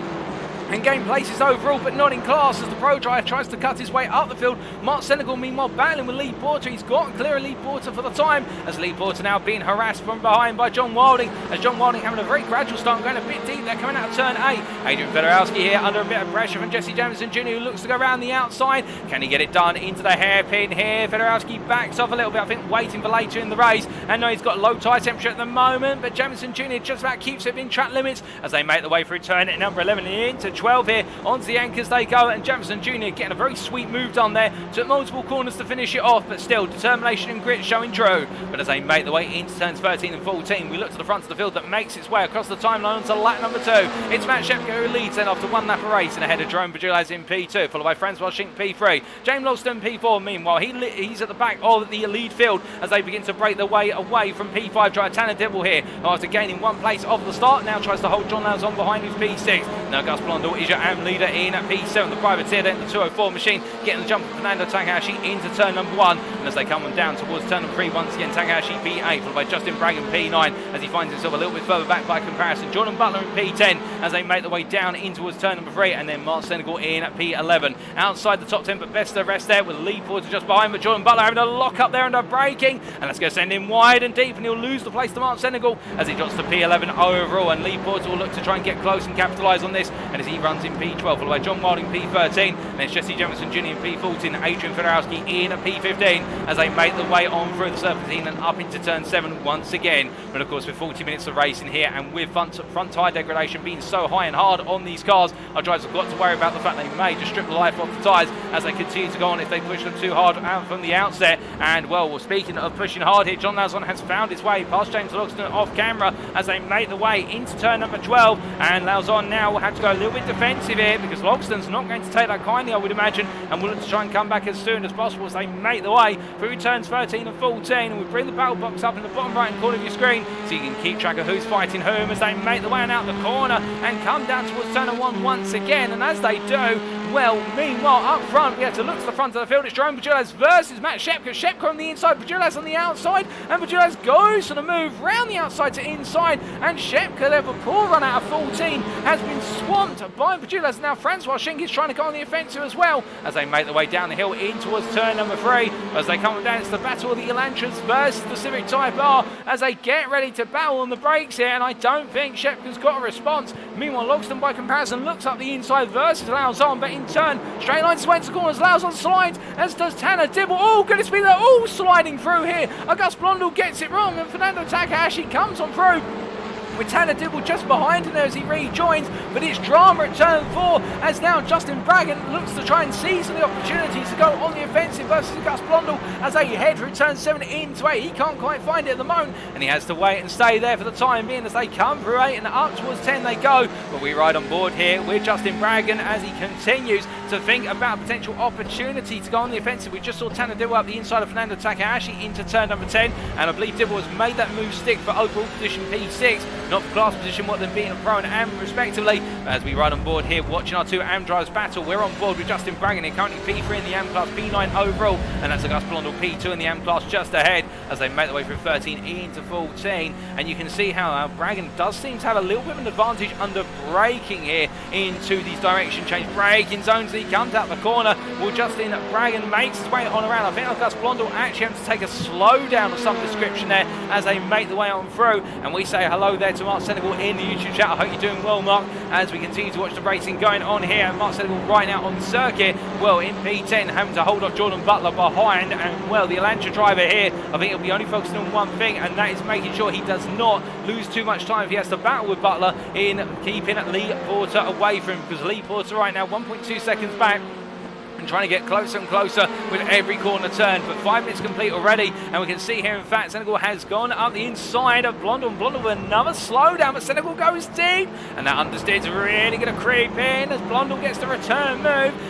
and gain places overall, but not in class as the Pro Drive tries to cut his way up the field. Mark Senegal, meanwhile, battling with Lee Porter. He's got clear of Lee Porter for the time, as Lee Porter now being harassed from behind by John Wilding, as John Wilding having a very gradual start and going a bit deep there, coming out of turn 8. Adrian Fedorowski here under a bit of pressure from Jesse Jamieson Jr., who looks to go around the outside. Can he get it done into the hairpin here? Fedorowski backs off a little bit, I think waiting for later in the race, and now he's got low tyre temperature at the moment, but Jamieson Jr. just about keeps it within track limits as they make the way through turn at number 11 and into 12 here. Onto the anchors they go, and Jamieson Jr. getting a very sweet move done there. Took multiple corners to finish it off, but still determination and grit showing true. But as they make the way into turns 13 and 14, we look to the front of the field that makes its way across the timeline onto lap number 2. It's Matt Shepka who leads then after 1 lap of race, and ahead of Jerome Bajulaz in P2, followed by Francois Schenk P3. James Logsdon P4. Meanwhile, he's at the back of the lead field as they begin to break their way away from P5 driver Tanner Dibble here, after gaining 1 place off the start. Now tries to hold John Lauzon behind who's P6. Now Gus Blondell is your AM leader in at P7. The privateer then the 204 machine getting the jump of Fernando Takahashi into turn number 1, and as they come on down towards turn number 3, once again Takahashi P8, followed by Justin Bragan P9 as he finds himself a little bit further back by comparison. Jordan Butler in P10 as they make the way down in towards turn number 3, and then Mark Senegal in at P11. Outside the top 10, but best of the rest there with Lee Porter just behind, but Jordan Butler having a lock up there under braking, and let's go send him wide and deep, and he'll lose the place to Mark Senegal as he drops to P11 overall, and Lee Porter will look to try and get close and capitalise on this, and as he runs in P12, followed by John Wilding P13, and then Jesse Jamieson Jr. in P14, Adrian Fedorowski in at P15 as they make the way on through the Serpentine and up into turn 7 once again. But of course, with 40 minutes of racing here, and with front tyre degradation being so high and hard on these cars, our drivers have got to worry about the fact they may just strip the life off the tyres as they continue to go on if they push them too hard out from the outset. And well, speaking of pushing hard here, John Lauzon has found his way past James Logsdon off camera as they make the way into turn number 12, and Lauzon now will have to go a little bit defensive here because Logsdon's not going to take that kindly, I would imagine, and will look to try and come back as soon as possible as they make the way through turns 13 and 14. And we bring the battle box up in the bottom right hand corner of your screen so you can keep track of who's fighting whom as they make the way out the corner and come down towards turn 1 once again. And as they do, well, meanwhile, up front, we have to look to the front of the field. It's Jerome Bajulaz versus Matt Shepka. Shepka on the inside, Bajulaz on the outside, and Bajulaz goes for the move round the outside to inside, and Shepka there, a poor run out of 14, has been swamped by Bajulaz. Now Francois Schenk is trying to go on the offensive as well as they make the way down the hill in towards turn number 3. As they come down, it's the battle of the Elantras versus the Civic Type R as they get ready to battle on the brakes here, and I don't think Shepka's got a response. Meanwhile, Logsdon by comparison looks up the inside versus Lauzon, but in turn, straight line swings the corners, Lauzon slides, as does Tanner Dibble. Oh goodness me, they're all sliding through here. Gus Blondell gets it wrong, and Fernando Takahashi comes on through with Tanner Dibble just behind him there as he rejoins, but it's drama at turn 4 as now Justin Braggan looks to try and seize the opportunities to go on the offensive versus Gus Blondell as they head through turn 7 into 8. He can't quite find it at the moment and he has to wait and stay there for the time being as they come through 8 and up towards 10 they go, but we ride on board here with Justin Braggan as he continues to think about potential opportunity to go on the offensive. We just saw Tanner Dibble up the inside of Fernando Takahashi into turn number 10, and I believe Dibble has made that move stick for overall position P6, not for class position, what them being a pro and am respectively. As we ride on board here watching our two AM drivers battle, we're on board with Justin Braggan here, currently P3 in the AM class, P9 overall, and that's Gus Blondell P2 in the AM class just ahead as they make their way through 13 into 14. And you can see how Braggan does seem to have a little bit of an advantage under braking here into these direction change braking zones. He comes out the corner. Well, Justin Braggan makes his way on around. I think Gus Blondell actually has to take a slowdown of some description there as they make the way on through. And we say hello there to Mark Senegal in the YouTube chat. I hope you're doing well, Mark, as we continue to watch the racing going on here. And Mark Senegal right now on circuit, well, in P10, having to hold off Jordan Butler behind. And, well, the Elantra driver here, I think he'll be only focusing on one thing, and that is making sure he does not lose too much time if he has to battle with Butler in keeping Lee Porter away from him, because Lee Porter right now 1.2 seconds back and trying to get closer and closer with every corner turn. But 5 minutes complete already, and we can see here in fact Senegal has gone up the inside of Blondell, and Blondell with another slowdown, but Senegal goes deep, and that understeer's really going to creep in as Blondell gets the return move.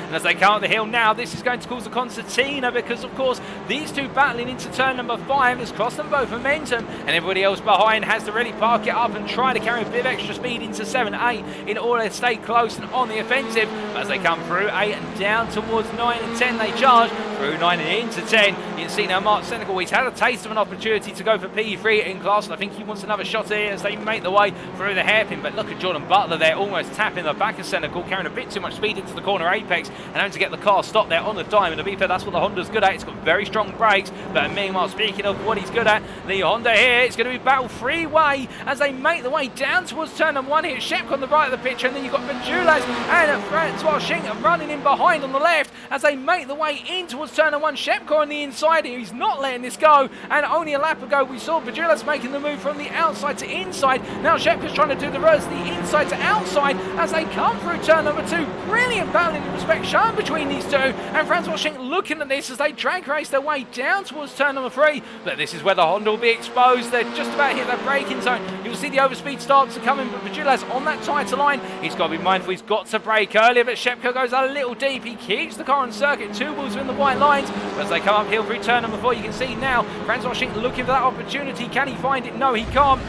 And as they come up the hill now, this is going to cause a concertina, because of course these two battling into turn number 5 has cost them both momentum, and everybody else behind has to really park it up and try to carry a bit of extra speed into 7, 8 in order to stay close and on the offensive. But as they come through 8 and down towards 9 and 10, they charge through 9 and into 10. You can see now Mark Senegal, he's had a taste of an opportunity to go for P3 in class, and I think he wants another shot here as they make the way through the hairpin. But look at Jordan Butler there, almost tapping the back of Senegal, carrying a bit too much speed into the corner apex and having to get the car stopped there on the dime. And to be fair, that's what the Honda's good at. It's got very strong brakes. But meanwhile, speaking of what he's good at, the Honda here, it's going to be battle three-way as they make the way down towards turn number 1 here. Shepk on the right of the picture, and then you've got Bajulas and Francois Schink running in behind on the left as they make the way in towards turn number 1. Shepko on the inside here, he's not letting this go, and only a lap ago we saw Bajulas making the move from the outside to inside. Now Shepko's trying to do the reverse, the inside to outside as they come through turn number 2. Brilliant battling and respect shown between these two, and Francois Schink looking at this as they drag race their way down towards turn number 3. But this is where the Honda will be exposed. They're just about hit that braking zone. You'll see the overspeed starts to come in, but Bajulas on that tighter line, he's got to be mindful, he's got to brake earlier, but Shepko goes a little deep. He keeps the car on circuit, 2 wheels are in the white lines. As they come uphill through turn number 4, you can see now Francois Schink looking for that opportunity. Can he find it? No, he can't.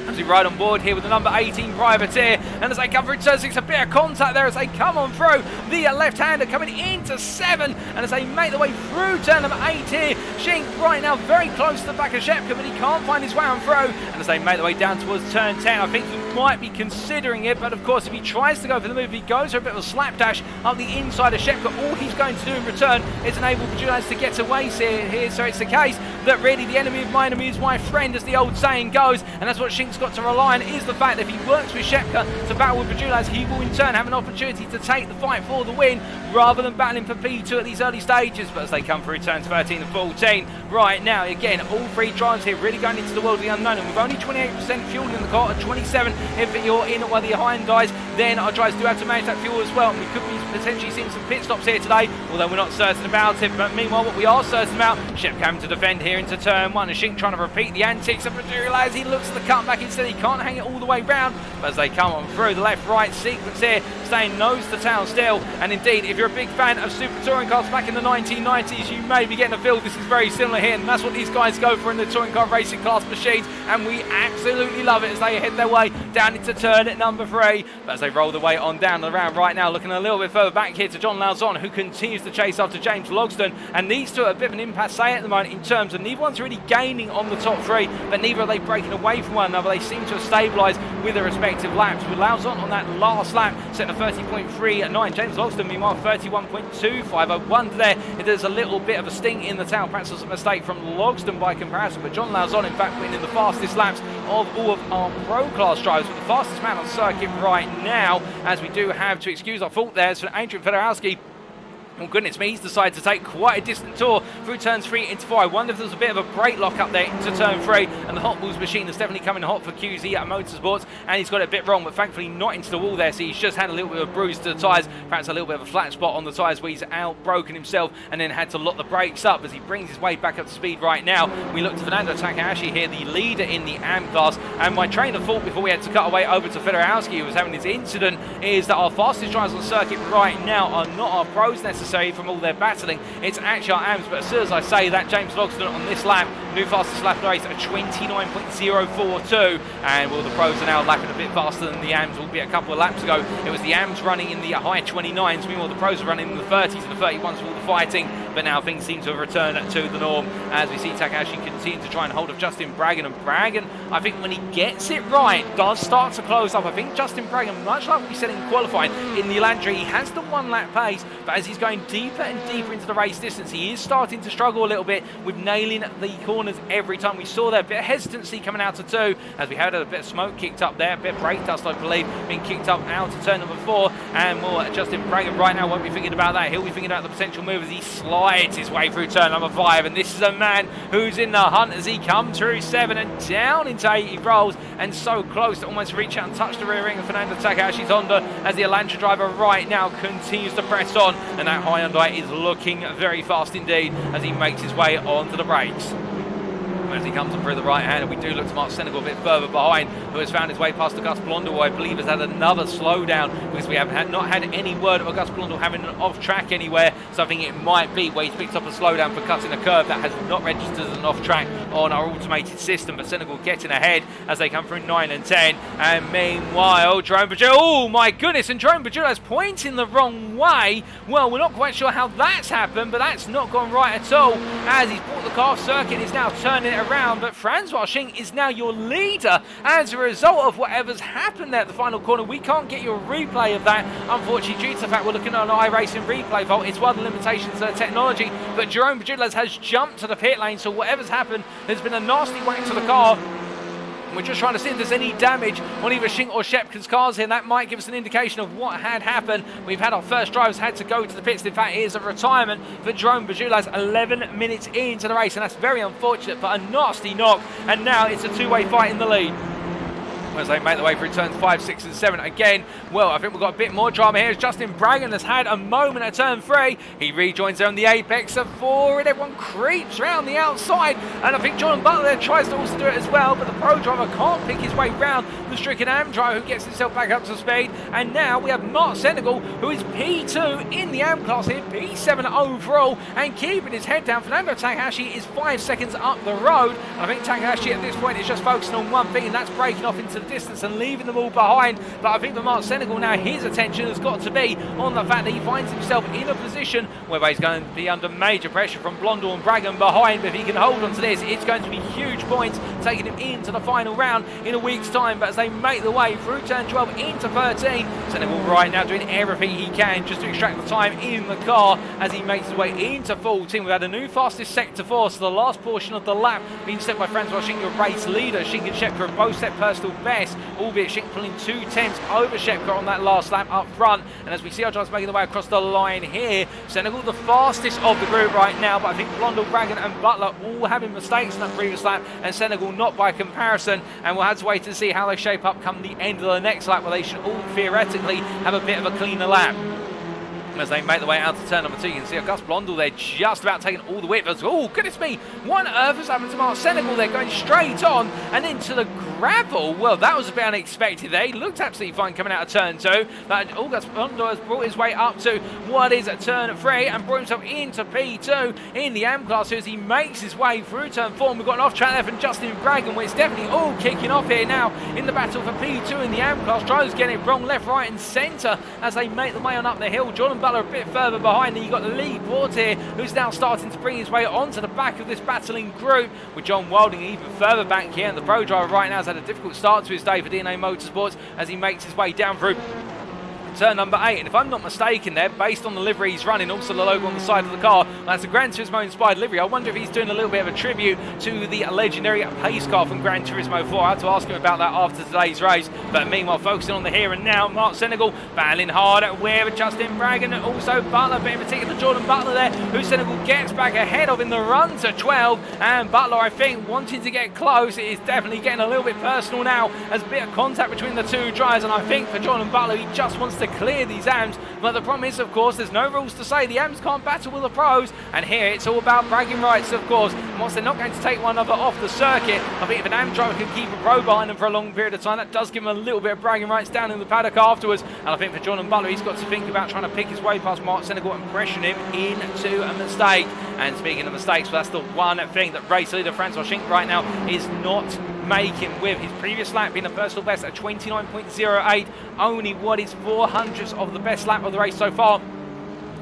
As we ride on board here with the number 18 privateer, and as they come through turn 6, a bit of contact there as they come on through. The left-hander coming into 7, and as they make their way through turn number 8 here, Schink right now very close to the back of Shepka, but he can't find his way on through. And as they make their way down towards turn 10, I think he might be considering it, but of course if he tries to go for the move, he goes for a bit of a slapdash up the inside of Shepka. All he's going to do in return is enable Bajulas to get away here, so it's the case that really the enemy of my enemy is my friend, as the old saying goes, and that's what Schink's got to rely on, is the fact that if he works with Shepka to battle with Bajulas, he will in turn have an opportunity to take the fight for the win rather than battling for P2 at these early stages. But as they come through turns 13 and 14 right now, again all 3 drivers here really going into the world of the unknown, and with only 28% fuel in the car and 27 if you're in one of the behind guys, then our drivers do have to manage that fuel as well, and we could be potentially seeing some pit stops here today, although we're not certain about it. But meanwhile, what we are certain about, Shepka having to defend here into turn 1, and Schink trying to repeat the antics of Bajulas. He looks at the cutback instead, he can't hang it all the way round. But as they come on through the left-right sequence here, staying nose to tail still, and indeed if you're a big fan of Super Touring cars back in the 1990s, you may be getting a feel this is very similar here, and that's what these guys go for in the touring car racing class machines, and we absolutely love it as they head their way down into turn at number 3. But as they roll the way on down the round right now, looking a little bit further back here to John Lauzon, who continues to chase after James Logsdon, and these two are a bit of an impasse at the moment in terms of neither one's really gaining on the top 3, but neither are they breaking away from one another. They seem to have stabilised with their respective laps, with Lauzon on that last lap setting a 30.39, James Logsdon meanwhile 31.2501 there. There's a little bit of a sting in the tail, perhaps was a mistake from Logsdon by comparison, but John Lauzon in fact winning the fastest laps of all of our pro class drivers, with the fastest man on circuit right now, as we do have to excuse our fault there, as for Adrian Fedorowski Oh goodness me, he's decided to take quite a distant tour through turns 3 into 4. I wonder if there's a bit of a brake lock up there into turn 3, and the hot balls machine is definitely coming hot for QZ at Motorsports, and he's got it a bit wrong, but thankfully not into the wall there, so he's just had a little bit of a bruise to the tyres, perhaps a little bit of a flat spot on the tyres where he's out broken himself, and then had to lock the brakes up as he brings his way back up to speed right now. We look to Fernando Takahashi here, the leader in the AM class, and my train of thought before we had to cut away over to Federowski, who was having this incident, is that our fastest drivers on the circuit right now are not our pros necessarily from all their battling, it's actually our AMs. But as soon as I say that, James Logston on this lap, new fastest lap of the race at 29.042, and well, the pros are now lapping a bit faster than the AMs, albeit a couple of laps ago it was the AMs running in the high 29s, meanwhile the pros are running in the 30s and the 31s for all the fighting, but now things seem to have returned to the norm as we see Takahashi continue to try and hold of Justin Braggan, and Braggan, I think when he gets it right, does start to close up. I think Justin Braggan, much like we said in qualifying in the Elantra, he has the 1 lap pace, but as he's going deeper and deeper into the race distance, he is starting to struggle a little bit with nailing the corners every time. We saw there a bit of hesitancy coming out of 2 as we had a bit of smoke kicked up there, a bit of brake dust I believe being kicked up out of turn number 4, and more Justin Braggan right now won't be thinking about that. He'll be thinking about the potential move as he slides his way through turn number 5, and this is a man who's in the hunt as he comes through 7 and down into 8 he rolls, and so close to almost reach out and touch the rear ring of Fernando Takahashi's Honda as the Elantra driver right now continues to press on, and that Hyundai is looking very fast indeed as he makes his way onto the brakes. As he comes up through the right hand, and we do look to Mark Senegal a bit further behind, who has found his way past Auguste Blondel, who I believe has had another slowdown, because we have not had any word of Auguste Blondel having an off track anywhere, so I think it might be where he's picked up a slowdown for cutting a curve that has not registered as an off track on our automated system, but Senegal getting ahead as they come through 9 and 10, and meanwhile Jerome Bajula, oh my goodness, and Jerome Bajula's pointing the wrong way. Well, we're not quite sure how that's happened, but that's not gone right at all, as he's brought the car off circuit and is now turning it around, but Francois Schink is now your leader as a result of whatever's happened there at the final corner. We can't get you a replay of that, unfortunately, due to the fact we're looking at an iRacing replay vault. It's one of the limitations of the technology, but Jerome Bajulas has jumped to the pit lane, so whatever's happened, there's been a nasty whack to the car. We're just trying to see if there's any damage on either Schink or Shepkin's cars here. That might give us an indication of what had happened. We've had our first drivers had to go to the pits. In fact, it is a retirement for Jerome Bajulas 11 minutes into the race, and that's very unfortunate, but a nasty knock, and now it's a two-way fight in the lead as they make their way through turns 5, 6 and 7 again. Well, I think we've got a bit more drama here as Justin Braggan has had a moment at turn 3. He rejoins there on the apex of 4, and everyone creeps around the outside, and I think Jordan Butler there tries to also do it as well, but the pro driver can't pick his way round the stricken AM driver, who gets himself back up to speed. And now we have Mark Senegal, who is P2 in the AM class here, P7 overall, and keeping his head down. Fernando Takahashi is 5 seconds up the road. I think Takahashi at this point is just focusing on one thing, and that's breaking off into the distance and leaving them all behind. But I think for Mark Senegal now, his attention has got to be on the fact that he finds himself in a position where he's going to be under major pressure from Blondel and Braggan behind. But if he can hold on to this, it's going to be huge points, taking him into the final round in a week's time. But as they make the way through turn 12 into 13, Senegal right now doing everything he can just to extract the time in the car as he makes his way into 14. We've had a new fastest sector 4, so the last portion of the lap being set by Francois Schink, your race leader. Schink and Shepka have both set personal best, albeit Schink pulling 2 tenths over Shepka on that last lap up front. And as we see our drivers making their way across the line here, Senegal the fastest of the group right now, but I think Blondel, Braggan and Butler all having mistakes in that previous lap, and Senegal not by comparison. And we'll have to wait to see how they shape up come the end of the next lap, where they should all theoretically have a bit of a cleaner lap. As they make their way out to turn number 2, you can see Auguste Blondel there just about taking all the width. Oh, goodness me, what on earth has happened to Mark Senegal there, going straight on and into the gravel? Well, that was a bit unexpected there. He looked absolutely fine coming out of turn 2, but Auguste Blondel has brought his way up to what is at turn 3 and brought himself into P2 in the AM class as he makes his way through turn 4. And we've got an off-track there from Justin Braggan, where it's definitely all kicking off here now in the battle for P2 in the AM class. Drivers getting it wrong left, right and centre as they make their way on up the hill. Jordan Butler a bit further behind, and you've got Lee Ward here, who's now starting to bring his way onto the back of this battling group, with John Wilding even further back here. And the pro driver right now has had a difficult start to his day for DNA Motorsports as he makes his way down through turn number 8. And if I'm not mistaken there, based on the livery he's running, also the logo on the side of the car, that's a Gran Turismo inspired livery. I wonder if he's doing a little bit of a tribute to the legendary pace car from Gran Turismo 4. I had to ask him about that after today's race. But meanwhile, focusing on the here and now, Mark Senegal battling hard with Justin Bragg, also Butler, but in particular Jordan Butler there, who Senegal gets back ahead of in the run to 12. And Butler, I think, wanting to get close. It is definitely getting a little bit personal now. There's a bit of contact between the two drivers, and I think for Jordan Butler, he just wants to clear these AMs. But the problem is, of course, there's no rules to say the AMs can't battle with the pros. And here it's all about bragging rights, of course. And once they're not going to take one another off the circuit, I think if an AM driver can keep a pro behind them for a long period of time, that does give him a little bit of bragging rights down in the paddock afterwards. And I think for Jordan Butler, he's got to think about trying to pick his way past Mark Senegal and pressure him into a mistake. And speaking of mistakes, well, that's the one thing that race leader Francois Schinck right now is not making, with his previous lap being a personal best at 29.08, only what is 400ths of the best lap of the race so far,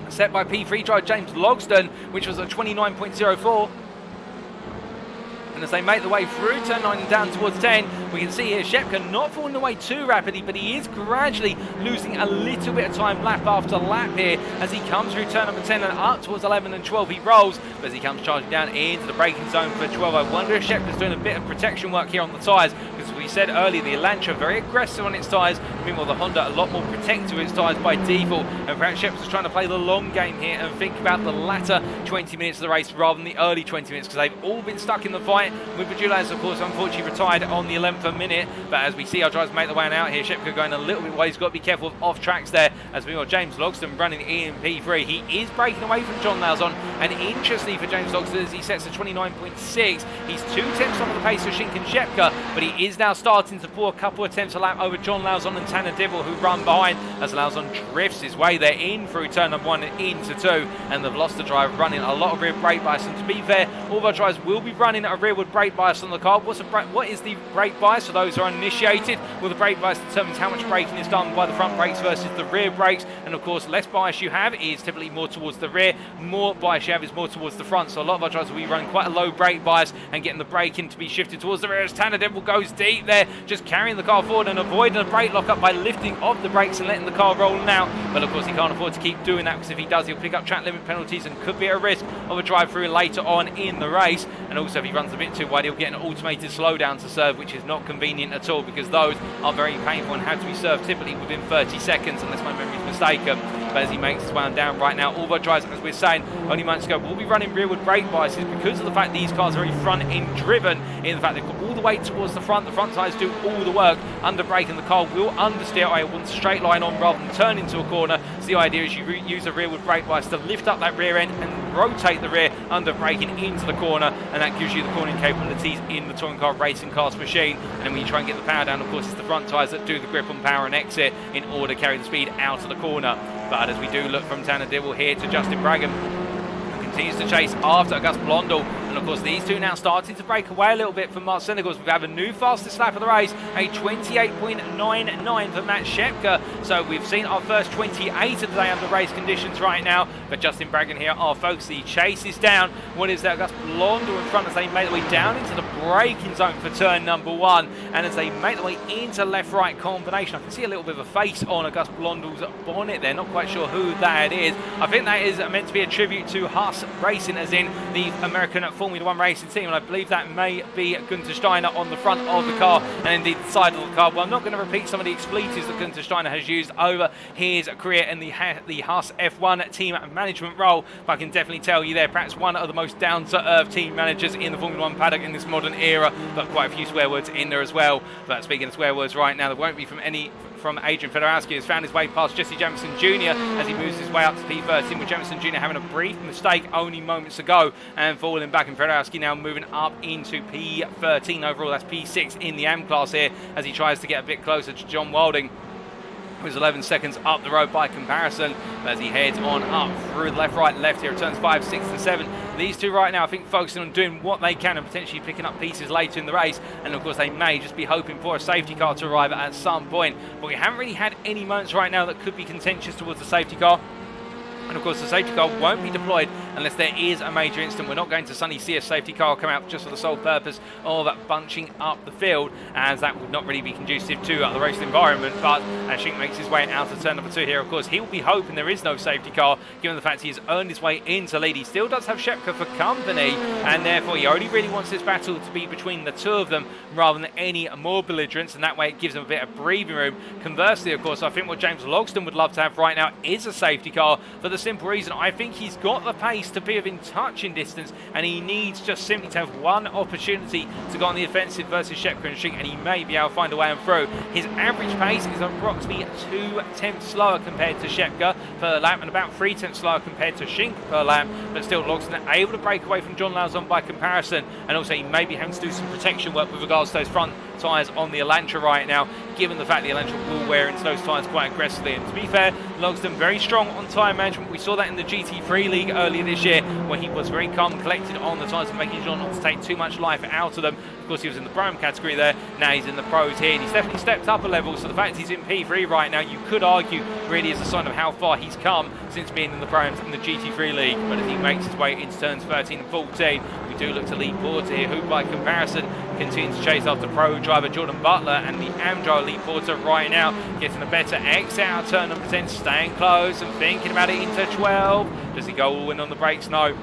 set by P3 driver James Logsdon, which was a 29.04. And as they make the way through turn 9 and down towards 10, we can see here Shepka not falling away too rapidly, but he is gradually losing a little bit of time lap after lap here as he comes through turn number 10 and up towards 11 and 12 he rolls. But as he comes charging down into the braking zone for 12, I wonder if Shepka's doing a bit of protection work here on the tyres, because as we said earlier, the Elantra very aggressive on its tyres, meanwhile the Honda a lot more protective of its tyres by default, and perhaps Shepka's trying to play the long game here and think about the latter 20 minutes of the race rather than the early 20 minutes, because they've all been stuck in the fight, with Bajulas, of course, unfortunately retired on the 11th minute. But as we see our drivers make the way out here, Shepka going a little bit wide. He's got to be careful of off tracks there. As we got James Logsdon running in P3. He is breaking away from John Lauzon. And interestingly for James Logsdon, as he sets a 29.6, he's 2 tenths off of the pace of Schinck and Shepka. But he is now starting to pour a couple of attempts a lap over John Lauzon and Tanner Dibble, who run behind as Lauzon drifts his way there in through turn number 1 and into 2. And they've lost the drive, running a lot of rear brake bias. And to be fair, all of our drivers will be running a rearward brake bias on the car. What is the brake bias for those who are uninitiated? Well, the brake bias determines how much braking is done by the front brakes versus the rear brakes, and of course less bias you have is typically more towards the rear, more bias you have is more towards the front. So a lot of our drivers will be running quite a low brake bias and getting the braking to be shifted towards the rear as Tanner Devil goes deep there, just carrying the car forward and avoiding a brake lockup by lifting off the brakes and letting the car roll now. But of course he can't afford to keep doing that, because if he does, he'll pick up track limit penalties and could be at risk of a drive through later on in the race. And also if he runs a bit too wide, he'll get an automated slowdown to serve, which is not convenient at all, because those are very painful and have to be served typically within 30 seconds unless my memory is mistaken. But as he makes his way down right now, all of our drivers, as we're saying only moments ago, will be running rearward brake biases because of the fact these cars are very front end driven, in the fact they've got all the way towards the front tyres do all the work under brake, and the car will understeer. I want straight line on rather than turn into a corner. So the idea is you use a rearward brake bias to lift up that rear end and rotate the rear under braking into the corner, and that gives you the cornering capabilities in the touring car racing cars machine. And then when you try and get the power down, of course it's the front tyres that do the grip on power and exit in order to carry the speed out of the corner. But as we do look from Tanner Dibble here to Justin Bragg, continues to chase after Auguste Blondel, and of course these two now starting to break away a little bit from Mark Senegals. We have a new fastest lap of the race, a 28.99 for Matt Shepka. So we've seen our first 28 of the day under race conditions right now. But Justin Bragg here, our folks, he chases down what is that Auguste Blondel in front as they make their way down into the braking zone for turn number 1. And as they make their way into left-right combination, I can see a little bit of a face on Auguste Blondel's bonnet there. Not quite sure who that is. I think that is meant to be a tribute to Haas Racing, as in the American Formula 1 racing team, and I believe that may be Gunther Steiner on the front of the car and indeed the side of the car. Well, I'm not going to repeat some of the expletives that Gunther Steiner has used over his career in the Haas F1 team management role, but I can definitely tell you they're perhaps one of the most down-to-earth team managers in the Formula 1 paddock in this modern era, but quite a few swear words in there as well. But speaking of swear words right now, there won't be from Adrian Fedorowski, who's found his way past Jesse Jameson Jr. as he moves his way up to P13, with Jameson Jr. having a brief mistake only moments ago and falling back, and Fedorowski now moving up into P13 overall. That's P6 in the AM class here as he tries to get a bit closer to John Wilding, who's 11 seconds up the road by comparison. As he heads on up through the left here, turns 5, 6 and 7. These two right now, I think, focusing on doing what they can and potentially picking up pieces later in the race. And of course they may just be hoping for a safety car to arrive at some point. But we haven't really had any moments right now that could be contentious towards the safety car. And of course the safety car won't be deployed unless there is a major incident. We're not going to suddenly see a safety car come out just for the sole purpose of bunching up the field, as that would not really be conducive to the racing environment. But as Shink makes his way out of turn number 2 here, of course, he will be hoping there is no safety car, given the fact he has earned his way into lead. He still does have Shepka for company, and therefore he only really wants this battle to be between the two of them rather than any more belligerence, and that way it gives him a bit of breathing room. Conversely, of course, I think what James Logsdon would love to have right now is a safety car, for the simple reason I think he's got the pace to be within touching distance, and he needs just simply to have one opportunity to go on the offensive versus Shepka and Shink, and he may be able to find a way on through. His average pace is approximately 2/10 slower compared to Shepka per lap, and about 3/10 slower compared to Shink per lap, but still Logsdon able to break away from John Lauzon by comparison, and also he may be having to do some protection work with regards to those front tyres on the Elantra right now, given the fact the Elantra will wear into those tyres quite aggressively. And to be fair, Logsdon very strong on tyre management. We saw that in the GT3 League earlier this year, where he was very calm and collected on the tyres and making sure not to take too much life out of them. Of course, he was in the Pro category there, now he's in the Pros here, and he's definitely stepped up a level, so the fact he's in P3 right now, you could argue really is a sign of how far he's come since being in the Proms in the GT3 League. But as he makes his way into turns 13 and 14, we do look to Lee Porter here, who by comparison continues to chase after Pro driver Jordan Butler, and the Amdro Lee Porter right now getting a better exit out of turn number 10, staying close and thinking about it into 12. Does he go all in on the brakes? No.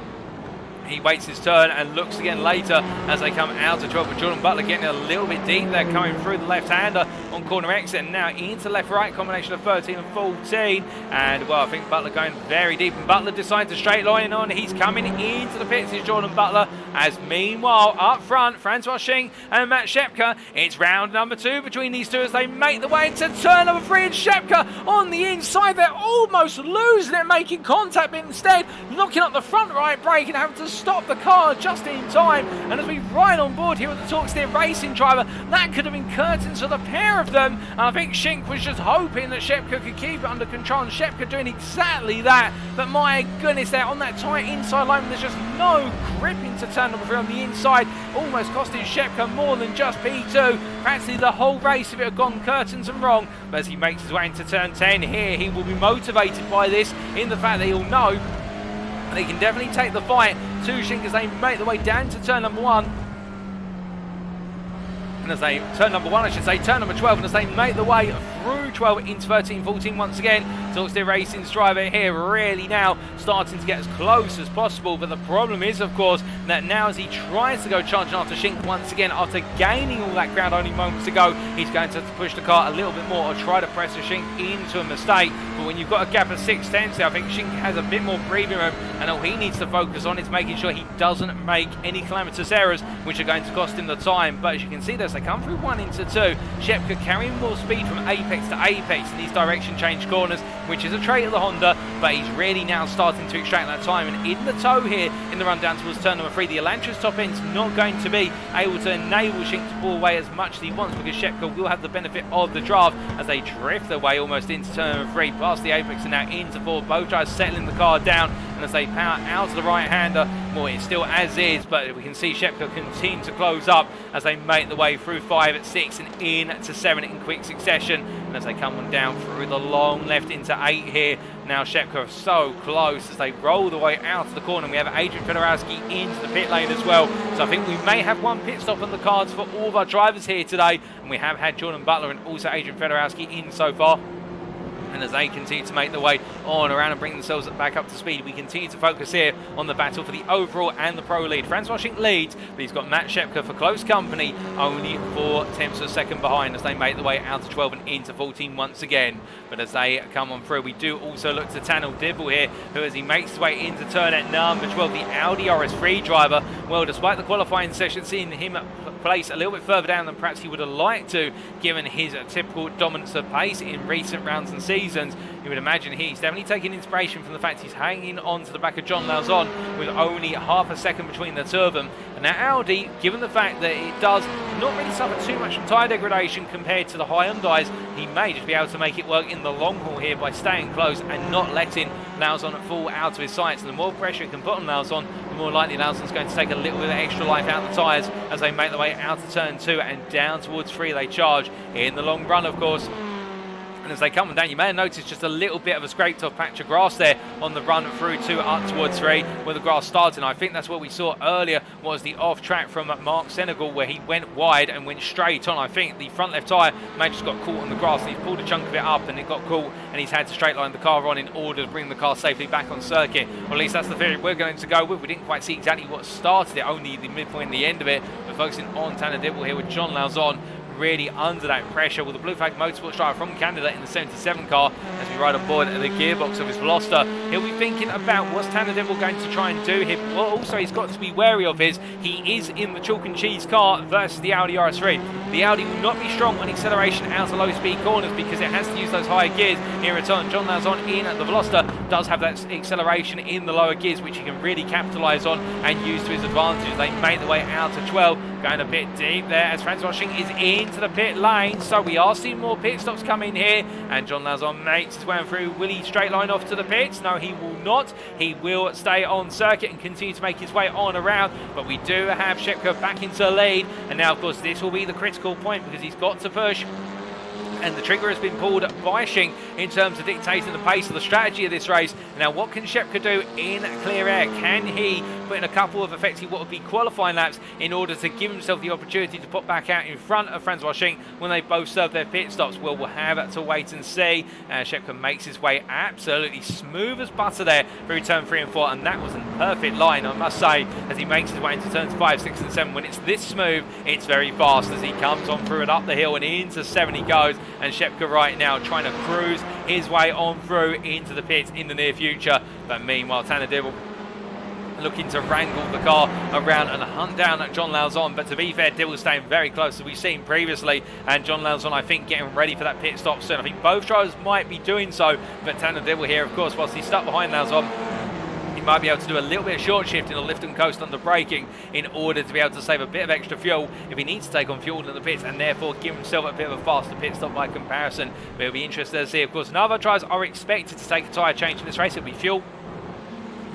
He waits his turn and looks again later as they come out of 12, but Jordan Butler getting a little bit deep there, coming through the left-hander on corner exit, and now into left-right combination of 13 and 14, and well, I think Butler going very deep, and Butler decides to straight line on. He's coming into the pits, is Jordan Butler, as meanwhile up front, Francois Shink and Matt Shepka. It's round number 2 between these two as they make the way into turn number 3, and Shepka on the inside. They're almost losing it, making contact, but instead knocking up the front right brake and having to stop the car just in time. And as we ride on board here with the Torquesteer Racing driver, that could have been curtains for the pair of them. And I think Shink was just hoping that Shepka could keep it under control, and Shepka doing exactly that. But my goodness, they're on that tight inside line, there's just no grip into turn number 3 on the inside, almost costing Shepka more than just P2. Practically the whole race if it had gone curtains and wrong. But as he makes his way into turn 10 here, he will be motivated by this, in the fact that he'll know they can definitely take the fight to Shink as they make their way down to turn number 1. And as they turn number 1, I should say, turn number 12, and as they make their way through 12 into 13, 14 once again, Torquesteer Racing's driver here really now starting to get as close as possible. But the problem is, of course, that now as he tries to go charging after Shink once again, after gaining all that ground only moments ago, he's going to have to push the car a little bit more or try to press the Shink into a mistake. But when you've got a gap of 6/10, I think Shink has a bit more breathing room, and all he needs to focus on is making sure he doesn't make any calamitous errors, which are going to cost him the time. But as you can see, as they come through 1 into 2, Shepka carrying more speed from apex to apex in these direction change corners, which is a trait of the Honda, but he's really now starting to extract that time. And in the tow here, in the run down towards turn number 3, the Elantra's top end's not going to be able to enable Shink to pull away as much as he wants, because Shepka will have the benefit of the draft as they drift their way almost into turn number 3, past the apex and now into 4. Both drivers settling the car down, and as they power out of the right-hander, well, it's still as is, but we can see Shepka continue to close up as they make the way through 5 at 6 and into 7 in quick succession. And as they come on down through the long left into 8 here, now Shepka so close as they roll the way out of the corner. And we have Adrian Fedorowski into the pit lane as well. So I think we may have one pit stop on the cards for all of our drivers here today. And we have had Jordan Butler and also Adrian Fedorowski in so far. And as they continue to make their way on around and bring themselves back up to speed, we continue to focus here on the battle for the overall and the pro lead. Francois Shink leads, but he's got Matt Shepka for close company, only 4/10 of a second behind as they make their way out to 12 and into 14 once again. But as they come on through, we do also look to Tanel Dibble here, who as he makes his way into turn at number 12, the Audi RS3 driver. Well, despite the qualifying session seeing him place a little bit further down than perhaps he would have liked to, given his typical dominance of pace in recent rounds and seasons, you would imagine he's definitely taking inspiration from the fact he's hanging on to the back of John Lauzon with only half a second between the two of them. And now Audi, given the fact that it does not really suffer too much from tyre degradation compared to the Hyundais, he may just be able to make it work in the long haul here by staying close and not letting Lauzon fall out of his sights. And the more pressure it can put on Lauzon, the more likely Lauzon's going to take a little bit of extra life out of the tyres as they make their way out of turn 2 and down towards 3 they charge. In the long run, of course, And as they come down, you may have noticed just a little bit of a scraped off patch of grass there on the run through to up towards 3 where the grass started. And I think that's what we saw earlier was the off track from Mark Senegal where he went wide and went straight on. I think the front left tyre may have just got caught on the grass and he's pulled a chunk of it up and it got caught and he's had to straight line the car on in order to bring the car safely back on circuit. Or at least that's the theory we're going to go with. We didn't quite see exactly what started it, only the midpoint and the end of it. But focusing on Tanner Dibble here with John Lauzon really under that pressure with the Blue Flag Motorsports driver from Canada in the 77 car as we ride on board the gearbox of his Veloster. He'll be thinking about what's Tanner Dibble going to try and do here. What also he's got to be wary of is he is in the chalk and cheese car versus the Audi RS3. The Audi will not be strong on acceleration out of low speed corners because it has to use those higher gears in return. John Lauzon in the Veloster does have that acceleration in the lower gears which he can really capitalise on and use to his advantage. They make the way out to 12, going a bit deep there as Francois Schink is into the pit lane, so we are seeing more pit stops come in here and John Lauzon makes his way through. Will he straight line off to the pits? No, he will not. He will stay on circuit and continue to make his way on around, but we do have Shepka back into the lead and now of course this will be the critical point because he's got to push. And the trigger has been pulled by Schink in terms of dictating the pace of the strategy of this race. Now, what can Shepka do in clear air? Can he put in a couple of effectively what would be qualifying laps in order to give himself the opportunity to put back out in front of Francois Schink when they both serve their pit stops? Well, we'll have to wait and see. Shepka makes his way absolutely smooth as butter there through turn 3 and 4, and that was a perfect line, I must say, as he makes his way into turns 5, 6 and 7. When it's this smooth, it's very fast as he comes on through and up the hill and into 7 he goes. And Shepka right now trying to cruise his way on through into the pits in the near future. But meanwhile, Tanner Dibble looking to wrangle the car around and hunt down at John Lauzon. But to be fair, Dibble's staying very close as we've seen previously. And John Lauzon, I think, getting ready for that pit stop soon. I think both drivers might be doing so. But Tanner Dibble here, of course, whilst he's stuck behind Lauzon, he might be able to do a little bit of short shift in a lift and coast under braking in order to be able to save a bit of extra fuel if he needs to take on fuel in the pits and therefore give himself a bit of a faster pit stop by comparison. But it'll be interesting to see. Of course, no other drivers are expected to take a tyre change in this race. It'll be fuel.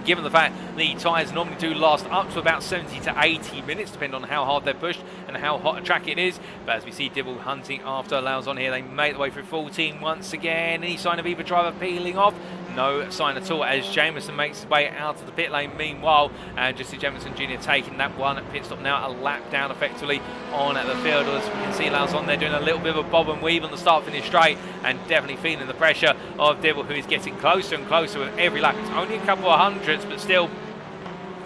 Given the fact the tyres normally do last up to about 70 to 80 minutes, depending on how hard they're pushed and how hot a track it is. But as we see Dibble hunting after Lauzon here, they make the way through 14 once again. Any sign of either driver peeling off? No sign at all as Jameson makes his way out of the pit lane. Meanwhile, Jesse Jameson Jr. taking that one pit stop now, a lap down effectively on the field. As we can see Lauzon there doing a little bit of a bob and weave on the start finish straight and definitely feeling the pressure of Dibble, who is getting closer and closer with every lap. It's only a couple of hundreds, but still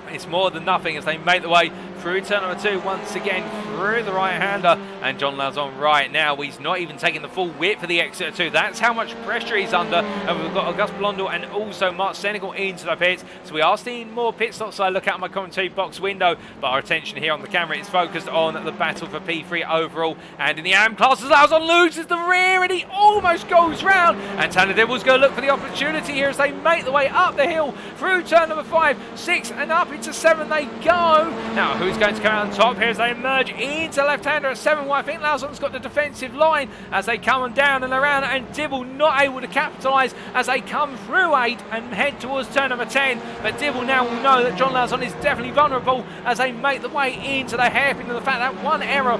it's more than nothing as they make the way through turn number 2 once again through the right-hander. And John Lauzon right now, he's not even taking the full width for the exit 2. That's how much pressure he's under. And we've got Auguste Blondel and also Mark Senegal into the pits. So we are seeing more pit stops. So I look out my commentary box window, but our attention here on the camera is focused on the battle for P3 overall. And in the AM class, as Lauzon loses the rear and he almost goes round. And Tanner Dibble's going to look for the opportunity here as they make the way up the hill through turn number 5, 6 and up into 7 they go. Now who's going to come out on top here as they emerge into left-hander at 7? Well, I think Lauzon's got the defensive line as they come on down and around, and Dibble not able to capitalise as they come through 8 and head towards turn number 10. But Dibble now will know that John Lauzon is definitely vulnerable as they make the way into the hairpin of the fact that one error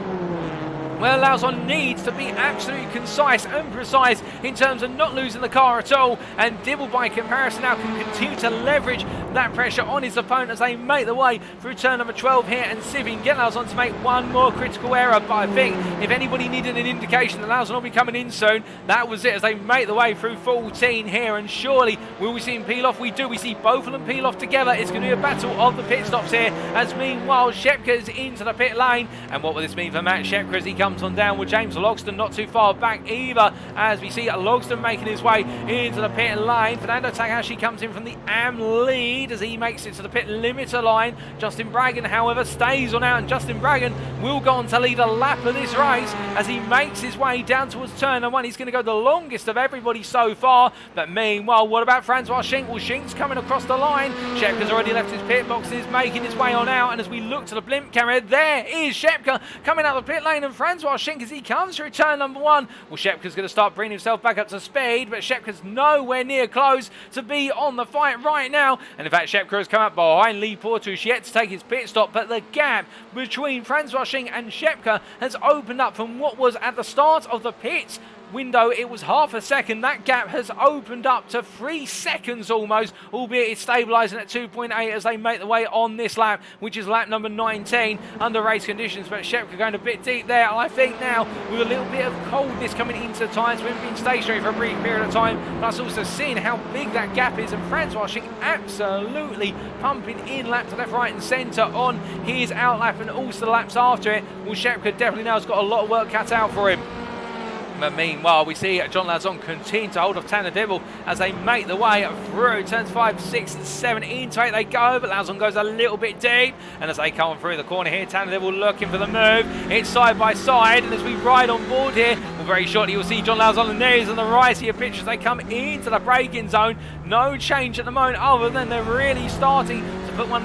well, Lauzon needs to be absolutely concise and precise in terms of not losing the car at all. And Dibble, by comparison, now can continue to leverage that pressure on his opponent as they make the way through turn number 12 here and see if he can get Lauzon to make one more critical error. But I think if anybody needed an indication that Lauzon will be coming in soon, that was it as they make the way through 14 here. And surely, will we see him peel off? We do. We see both of them peel off together. It's going to be a battle of the pit stops here as meanwhile Shepka is into the pit lane. And what will this mean for Matt Shepka as he comes on down with James Logston not too far back either, as we see Logston making his way into the pit lane. Fernando Takahashi comes in from the AM lead as he makes it to the pit limiter line. Justin Bragan, however, stays on out, and Justin Bragan will go on to lead a lap of this race as he makes his way down towards turn number 1. He's going to go the longest of everybody so far. But meanwhile, what about Francois Schink? Well, Schink's coming across the line. Shepka's already left his pit box and is making his way on out. And as we look to the blimp camera, there is Shepka coming out of the pit lane, and Francois Schink as he comes through turn number 1. Well, Shepka's going to start bringing himself back up to speed, but Shepka's nowhere near close to be on the fight right now. And in fact, Shepka has come up behind Lee Portush yet to take his pit stop, but the gap between Francois Schink and Shepka has opened up from what was at the start of the pits window, it was half a second. That gap has opened up to 3 seconds almost, albeit it's stabilising at 2.8 as they make the way on this lap, which is lap number 19 under race conditions. But Shepka going a bit deep there, I think now, with a little bit of coldness coming into the tyres, we've been stationary for a brief period of time, plus also seeing how big that gap is, and Francois Schink absolutely pumping in laps to left, right and centre on his outlap and also the laps after it. Well, Shepka definitely now has got a lot of work cut out for him. But meanwhile, we see John Lauzon continue to hold off Tanner Dibble as they make the way through turns 5, 6 and 7. Into 8 they go, but Lauzon goes a little bit deep. And as they come through the corner here, Tanner Dibble looking for the move. It's side by side, and as we ride on board here, well, very shortly you'll see John Lauzon and Neres on the right here pictures. They come into the braking zone. No change at the moment other than they're really starting to put one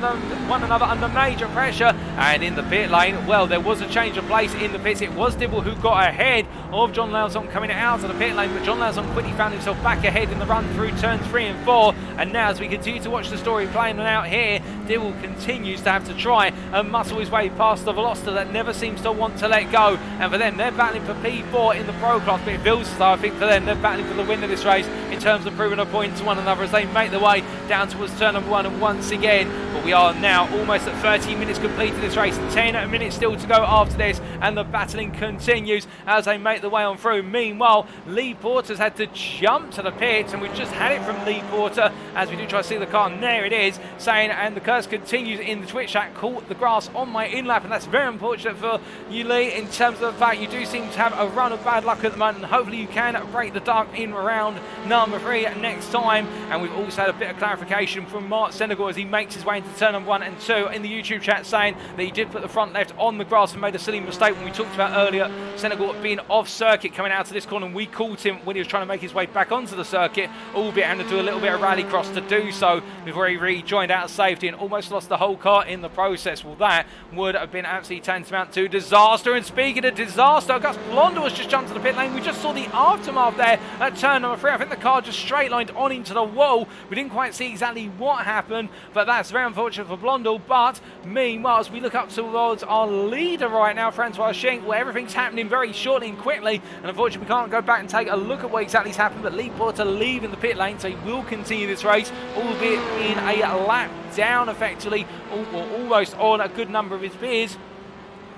another under major pressure. And in the pit lane, well, there was a change of place in the pits. It was Dibble who got ahead of John Lauzon coming out of the pit lane, but John Lauzon quickly found himself back ahead in the run through turns 3 and 4. And now as we continue to watch the story playing out here, Dibble continues to have to try and muscle his way past the Veloster that never seems to want to let go. And for them, they're battling for P4 in the Pro Class, but it feels as though I think for them, they're battling for the win of this race in terms of proving a point to one another as they make their way down towards turn number 1. And once again, but we are now almost at 30 minutes completed this race, 10 minutes still to go after this, and the battling continues as they make the way on through. Meanwhile, Lee Porter's had to jump to the pits, and we've just had it from Lee Porter as we do try to see the car, and there it is, saying, and the curse continues in the Twitch chat, caught the grass on my in-lap, and that's very unfortunate for you, Lee, in terms of the fact you do seem to have a run of bad luck at the moment, and hopefully you can break the duck in round number 3 next time. And we've also had a bit of clarification from Mark Senegal as he makes his way into turn number 1 and 2 in the YouTube chat, saying that he did put the front left on the grass and made a silly mistake when we talked about earlier Senegal being off circuit coming out to this corner, and we caught him when he was trying to make his way back onto the circuit, albeit having to do a little bit of rallycross to do so before he rejoined out of safety and almost lost the whole car in the process. Well, that would have been absolutely tantamount to disaster. And speaking of disaster, Gus Blondell has just jumped to the pit lane. We just saw the aftermath there at turn number 3. I think the car just straight lined on into the wall. We didn't quite see exactly what happened, but that's very unfortunate for Blondell. But meanwhile, as we look up towards our leader right now, Francois Schink, where everything's happening very shortly and quickly, and unfortunately we can't go back and take a look at what exactly has happened, but Lee Porter leaving the pit lane, so he will continue this race, albeit in a lap down effectively, or almost on a good number of his peers.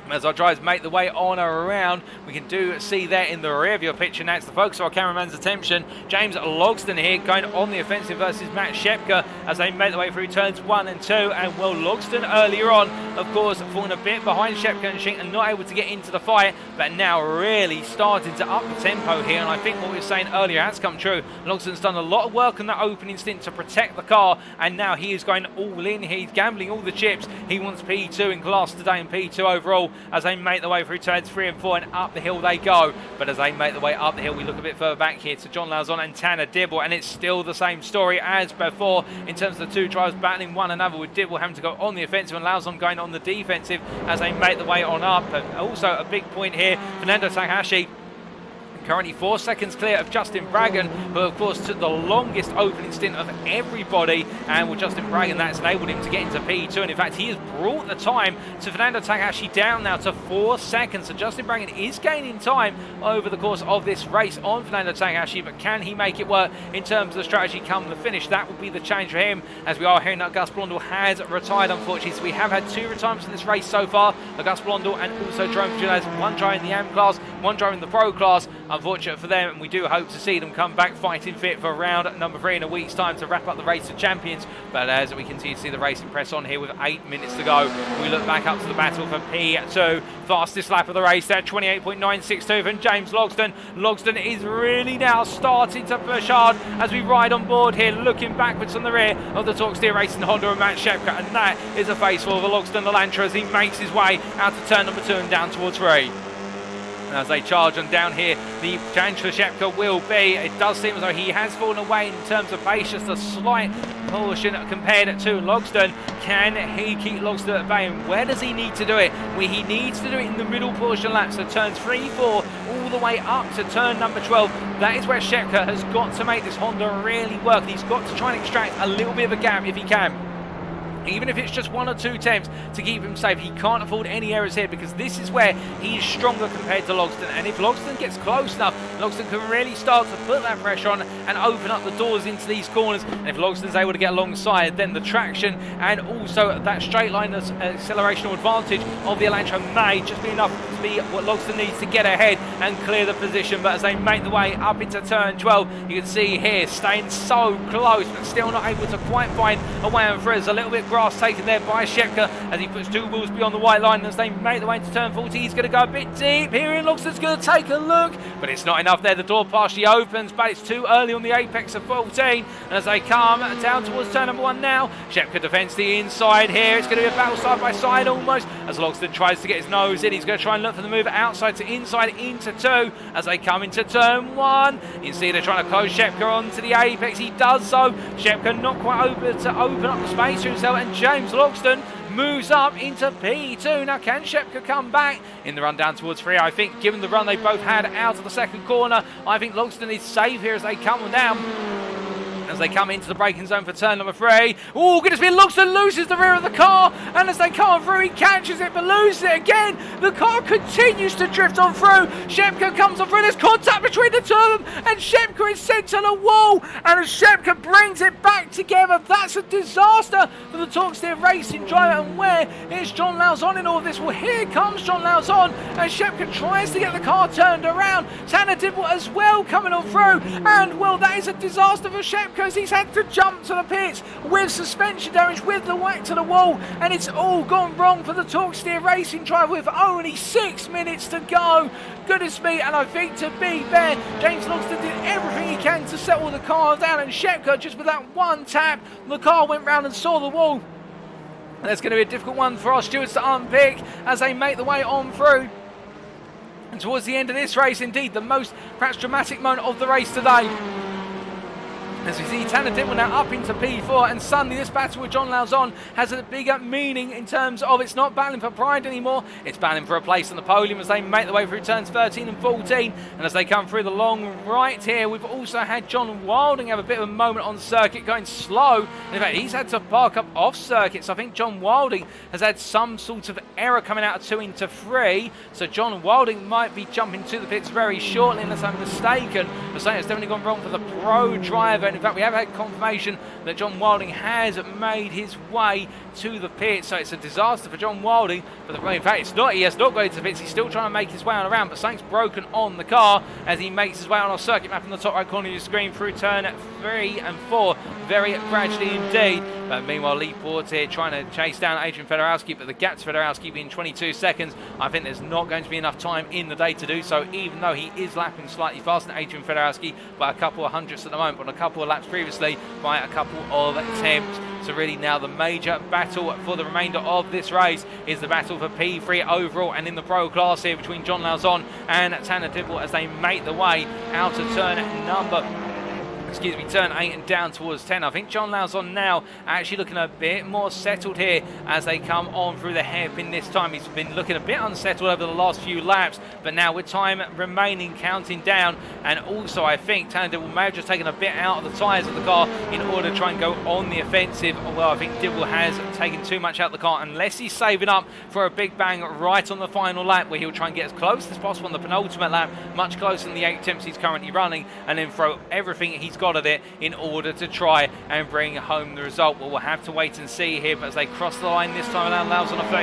As our drivers make the way on around, we can do see there in the rear of your picture. Now it's the focus of our cameraman's attention. James Logston here going on the offensive versus Matt Shepka as they make the way through turns 1 and 2. And well, Logston earlier on, of course, falling a bit behind Shepka and Schink and not able to get into the fight, but now really starting to up the tempo here. And I think what we were saying earlier has come true. Logston's done a lot of work on that opening stint to protect the car, and now he is going all in. He's gambling all the chips. He wants P2 in class today and P2 overall, as they make the way through turns 3 and 4, and up the hill they go. But as they make the way up the hill, we look a bit further back here to John Lauzon and Tanner Dibble, and it's still the same story as before in terms of the two drivers battling one another, with Dibble having to go on the offensive and Lauzon going on the defensive as they make the way on up. And also a big point here, Fernando Takahashi currently 4 seconds clear of Justin Braggon, who of course took the longest opening stint of everybody, and with Justin Braggon that's enabled him to get into P2, and in fact he has brought the time to Fernando Takahashi down now to 4 seconds. So Justin Braggon is gaining time over the course of this race on Fernando Takahashi, but can he make it work in terms of the strategy come the finish? That would be the challenge for him, as we are hearing that Gus Blondell has retired unfortunately. So we have had 2 retirements in this race so far, Gus Blondell and also Jerome Gilles, one driving the AM class, one driving the Pro class. Unfortunate for them, and we do hope to see them come back fighting fit for round number 3 in a week's time to wrap up the race of champions. But as we continue to see the racing press on here with 8 minutes to go, we look back up to the battle for P2. Fastest lap of the race there, 28.962 from James Logston. Logston is really now starting to push hard as we ride on board here, looking backwards on the rear of the Torque Steer Racing Honda and Matt Shepka, and that is a face for the Logston Elantra as he makes his way out to turn number 2 and down towards 3. As they charge on down here, the challenge for Shepka will be, it does seem as though he has fallen away in terms of pace, just a slight portion compared to Logston. Can he keep Logston at bay, and where does he need to do it? Well, he needs to do it in the middle portion laps, so turns 3, 4, all the way up to turn number 12. That is where Shepka has got to make this Honda really work. He's got to try and extract a little bit of a gap if he can. Even if it's just 1 or 2 attempts to keep him safe, he can't afford any errors here because this is where he is stronger compared to Logsdon. And if Logsdon gets close enough, Logsdon can really start to put that pressure on and open up the doors into these corners. And if Logsdon's able to get alongside, then the traction and also that straight line accelerational advantage of the Elantra may just be enough to be what Logsdon needs to get ahead and clear the position. But as they make the way up into turn 12, you can see here staying so close but still not able to quite find a way on through. There's a little bit of grass taken there by Shepka as he puts 2 wheels beyond the white line. As they make the way into turn 40, he's going to go a bit deep here, and Logsdon's going to take a look, but it's not enough there. The door partially opens, but it's too early on the apex of 14. And as they come down towards turn number 1 now, Shepka defends the inside here. It's going to be a battle side by side almost as Logsdon tries to get his nose in. He's going to try and look for the move outside to inside into 2 as they come into turn 1. You can see they're trying to close Shepka onto the apex. He does so. Shepka not quite able to open up the space for himself, and James Logsdon moves up into P2. Now, can Shepka come back in the run down towards 3? I think given the run they both had out of the second corner, I think Logsdon is safe here as they come down. As they come into the braking zone for turn number 3. Oh, goodness me, Logsdon loses the rear of the car, and as they come on through, he catches it but loses it again. The car continues to drift on through. Shepka comes on through. There's contact between the two of them, and Shepka is sent to the wall, and as Shepka brings it back together, that's a disaster for the Torksteer Racing driver. And where is John Lauzon in all of this? Well, here comes John Lauzon, and Shepka tries to get the car turned around. Tanner Dibble as well coming on through, and well, that is a disaster for Shepka, because he's had to jump to the pits with suspension damage, with the whack to the wall, and it's all gone wrong for the Torksteer Racing driver with only 6 minutes to go. Goodness me, and I think to be fair, James Logsdon did everything he can to settle the car down, and Shepka, just with that one tap, the car went round and saw the wall. That's going to be a difficult one for our stewards to unpick as they make the way on through. And towards the end of this race, indeed, the most perhaps dramatic moment of the race today. As we see Tanner Dibble now up into P4, and suddenly this battle with John Lauzon has a bigger meaning in terms of it's not battling for pride anymore, it's battling for a place on the podium as they make their way through turns 13 and 14. And as they come through the long right here, we've also had John Wilding have a bit of a moment on circuit going slow. In fact, he's had to park up off circuit, so I think John Wilding has had some sort of error coming out of 2 into 3. So John Wilding might be jumping to the pits very shortly unless I'm mistaken. But saying it's definitely gone wrong for the pro driver. And in fact, we have had confirmation that John Wilding has made his way to the pit, so it's a disaster for John Wilding. But in fact, it's not. He has not gone to the pits. He's still trying to make his way on around, but something's broken on the car as he makes his way on our circuit map in the top right corner of your screen through turn 3 and 4, very gradually indeed. But meanwhile, Lee Porter here trying to chase down Adrian Fedorowski, but the gap to Fedorowski being 22 seconds. I think there's not going to be enough time in the day to do so, even though he is lapping slightly faster than Adrian Fedorowski by a couple of hundredths at the moment, but a couple of laps previously by a couple of attempts. So really now the major battle for the remainder of this race is the battle for P3 overall and in the pro class here between John Lauzon and Tanner Dibble as they make the way out of turn turn 8 and down towards 10. I think John Lauzon now actually looking a bit more settled here as they come on through the hairpin this time. He's been looking a bit unsettled over the last few laps, but now with time remaining counting down, and also I think Tanner Dibble may have just taken a bit out of the tyres of the car in order to try and go on the offensive. Well, I think Dibble has taken too much out of the car, unless he's saving up for a big bang right on the final lap where he'll try and get as close as possible on the penultimate lap, much closer than the 8 attempts he's currently running, and then throw everything he's got at it in order to try and bring home the result. Well, we'll have to wait and see here, but as they cross the line this time around, Lauzon at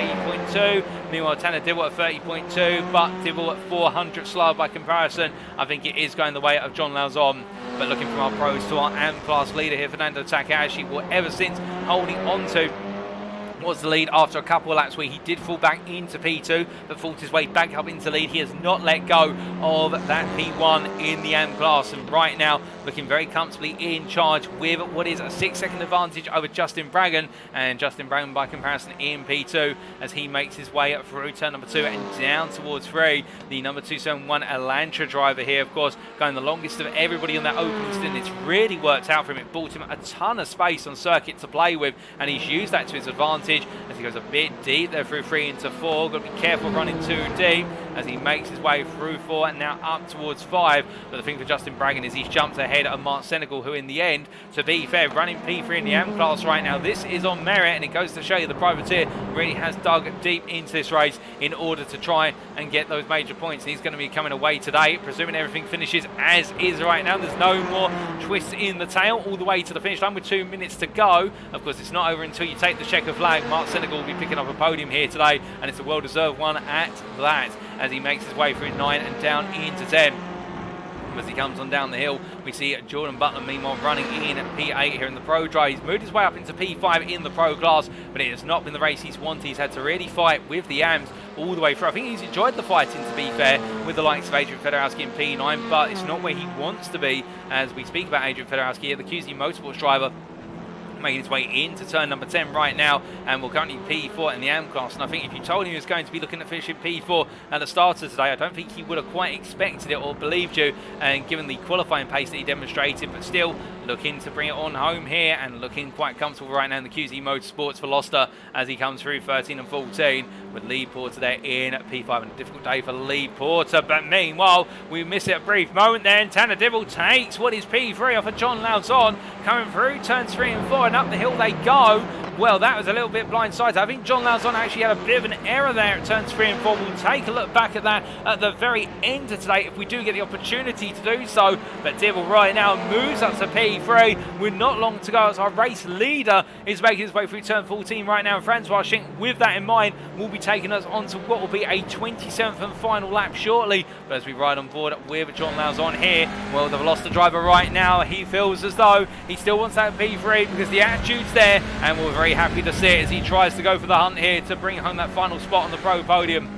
30.2, meanwhile Tanner Dibble at 30.2, but Dibble at 400 slower by comparison. I think it is going the way of John Lauzon. But looking from our pros to our AM class leader here, Fernando Takahashi, will ever since holding on to was the lead after a couple of laps where he did fall back into P2 but fought his way back up into lead. He has not let go of that P1 in the AM class, and right now looking very comfortably in charge with what is a 6-second advantage over Justin Braggan, and Justin Braggan by comparison in P2 as he makes his way up through turn number 2 and down towards 3. The number 271 Elantra driver here, of course, going the longest of everybody on that opening stint. It's really worked out for him. It bought him a ton of space on circuit to play with, and he's used that to his advantage as he goes a bit deep there through 3 into 4. Got to be careful running too deep. as he makes his way through 4 and now up towards 5. But the thing for Justin Braggan is he's jumped ahead of Mark Senegal, who in the end, to be fair, running P3 in the AM class right now. This is on merit, and it goes to show you the privateer really has dug deep into this race in order to try and get those major points. And he's going to be coming away today, presuming everything finishes as is right now. There's no more twists in the tail all the way to the finish line with 2 minutes to go. Of course, it's not over until you take the checker flag. Mark Senegal will be picking up a podium here today, and it's a well-deserved one at that, as he makes his way through 9 and down into 10. As he comes on down the hill, we see Jordan Butler meanwhile running in at P8 here in the Pro Drive. He's moved his way up into P5 in the Pro class, but it has not been the race he's wanted. He's had to really fight with the AMs all the way through. I think he's enjoyed the fighting, to be fair, with the likes of Adrian Fedorowski in P9, but it's not where he wants to be. As we speak about Adrian Fedorowski here, the QZ Motorsports driver, making his way into turn number 10 right now, and will currently P4 in the AM class. And I think if you told him he was going to be looking at finishing P4 at the start of today, I don't think he would have quite expected it or believed you, and given the qualifying pace that he demonstrated. But still looking to bring it on home here, and looking quite comfortable right now in the QZ Motorsports for Loster as he comes through 13 and 14 with Lee Porter there in P5. And a difficult day for Lee Porter, but meanwhile we miss it a brief moment there, and Tanner Dibble takes what is P3 off of John Lauzon, coming through turns 3 and 4, and up the hill they go. Well, that was a little bit blindsided. I think John Lauzon actually had a bit of an error there at turns 3 and 4. We'll take a look back at that at the very end of today if we do get the opportunity to do so. But Dibble right now moves up to P3 with not long to go, as our race leader is making his way through turn 14 right now. And Francois Schenk, with that in mind, will be taking us on to what will be a 27th and final lap shortly. But as we ride on board with John Lauzon here, well, the Veloster driver right now, he feels as though he still wants that P3 because the attitude's there, and we're very happy to see it as he tries to go for the hunt here to bring home that final spot on the Pro podium.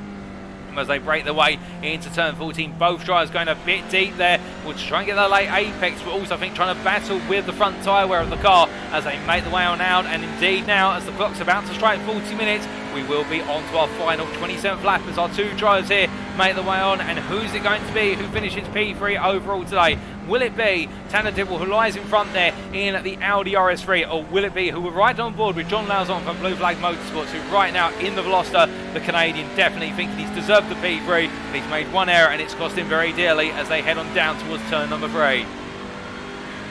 As they break their way into turn 14, both drivers going a bit deep there, will try and get that late apex, but also I think trying to battle with the front tyre wear of the car as they make the way on out. And indeed now, as the clock's about to strike 40 minutes, we will be on to our final 27th lap as our two drivers here make the way on. And who's it going to be who finishes P3 overall today? Will it be Tanner Dibble, who lies in front there in the Audi RS3, or will it be who will ride on board with John Lauzon from Blue Flag Motorsports, who right now in the Veloster, the Canadian, definitely thinking he's deserved the P3, but he's made one error and it's cost him very dearly as they head on down towards turn number 3.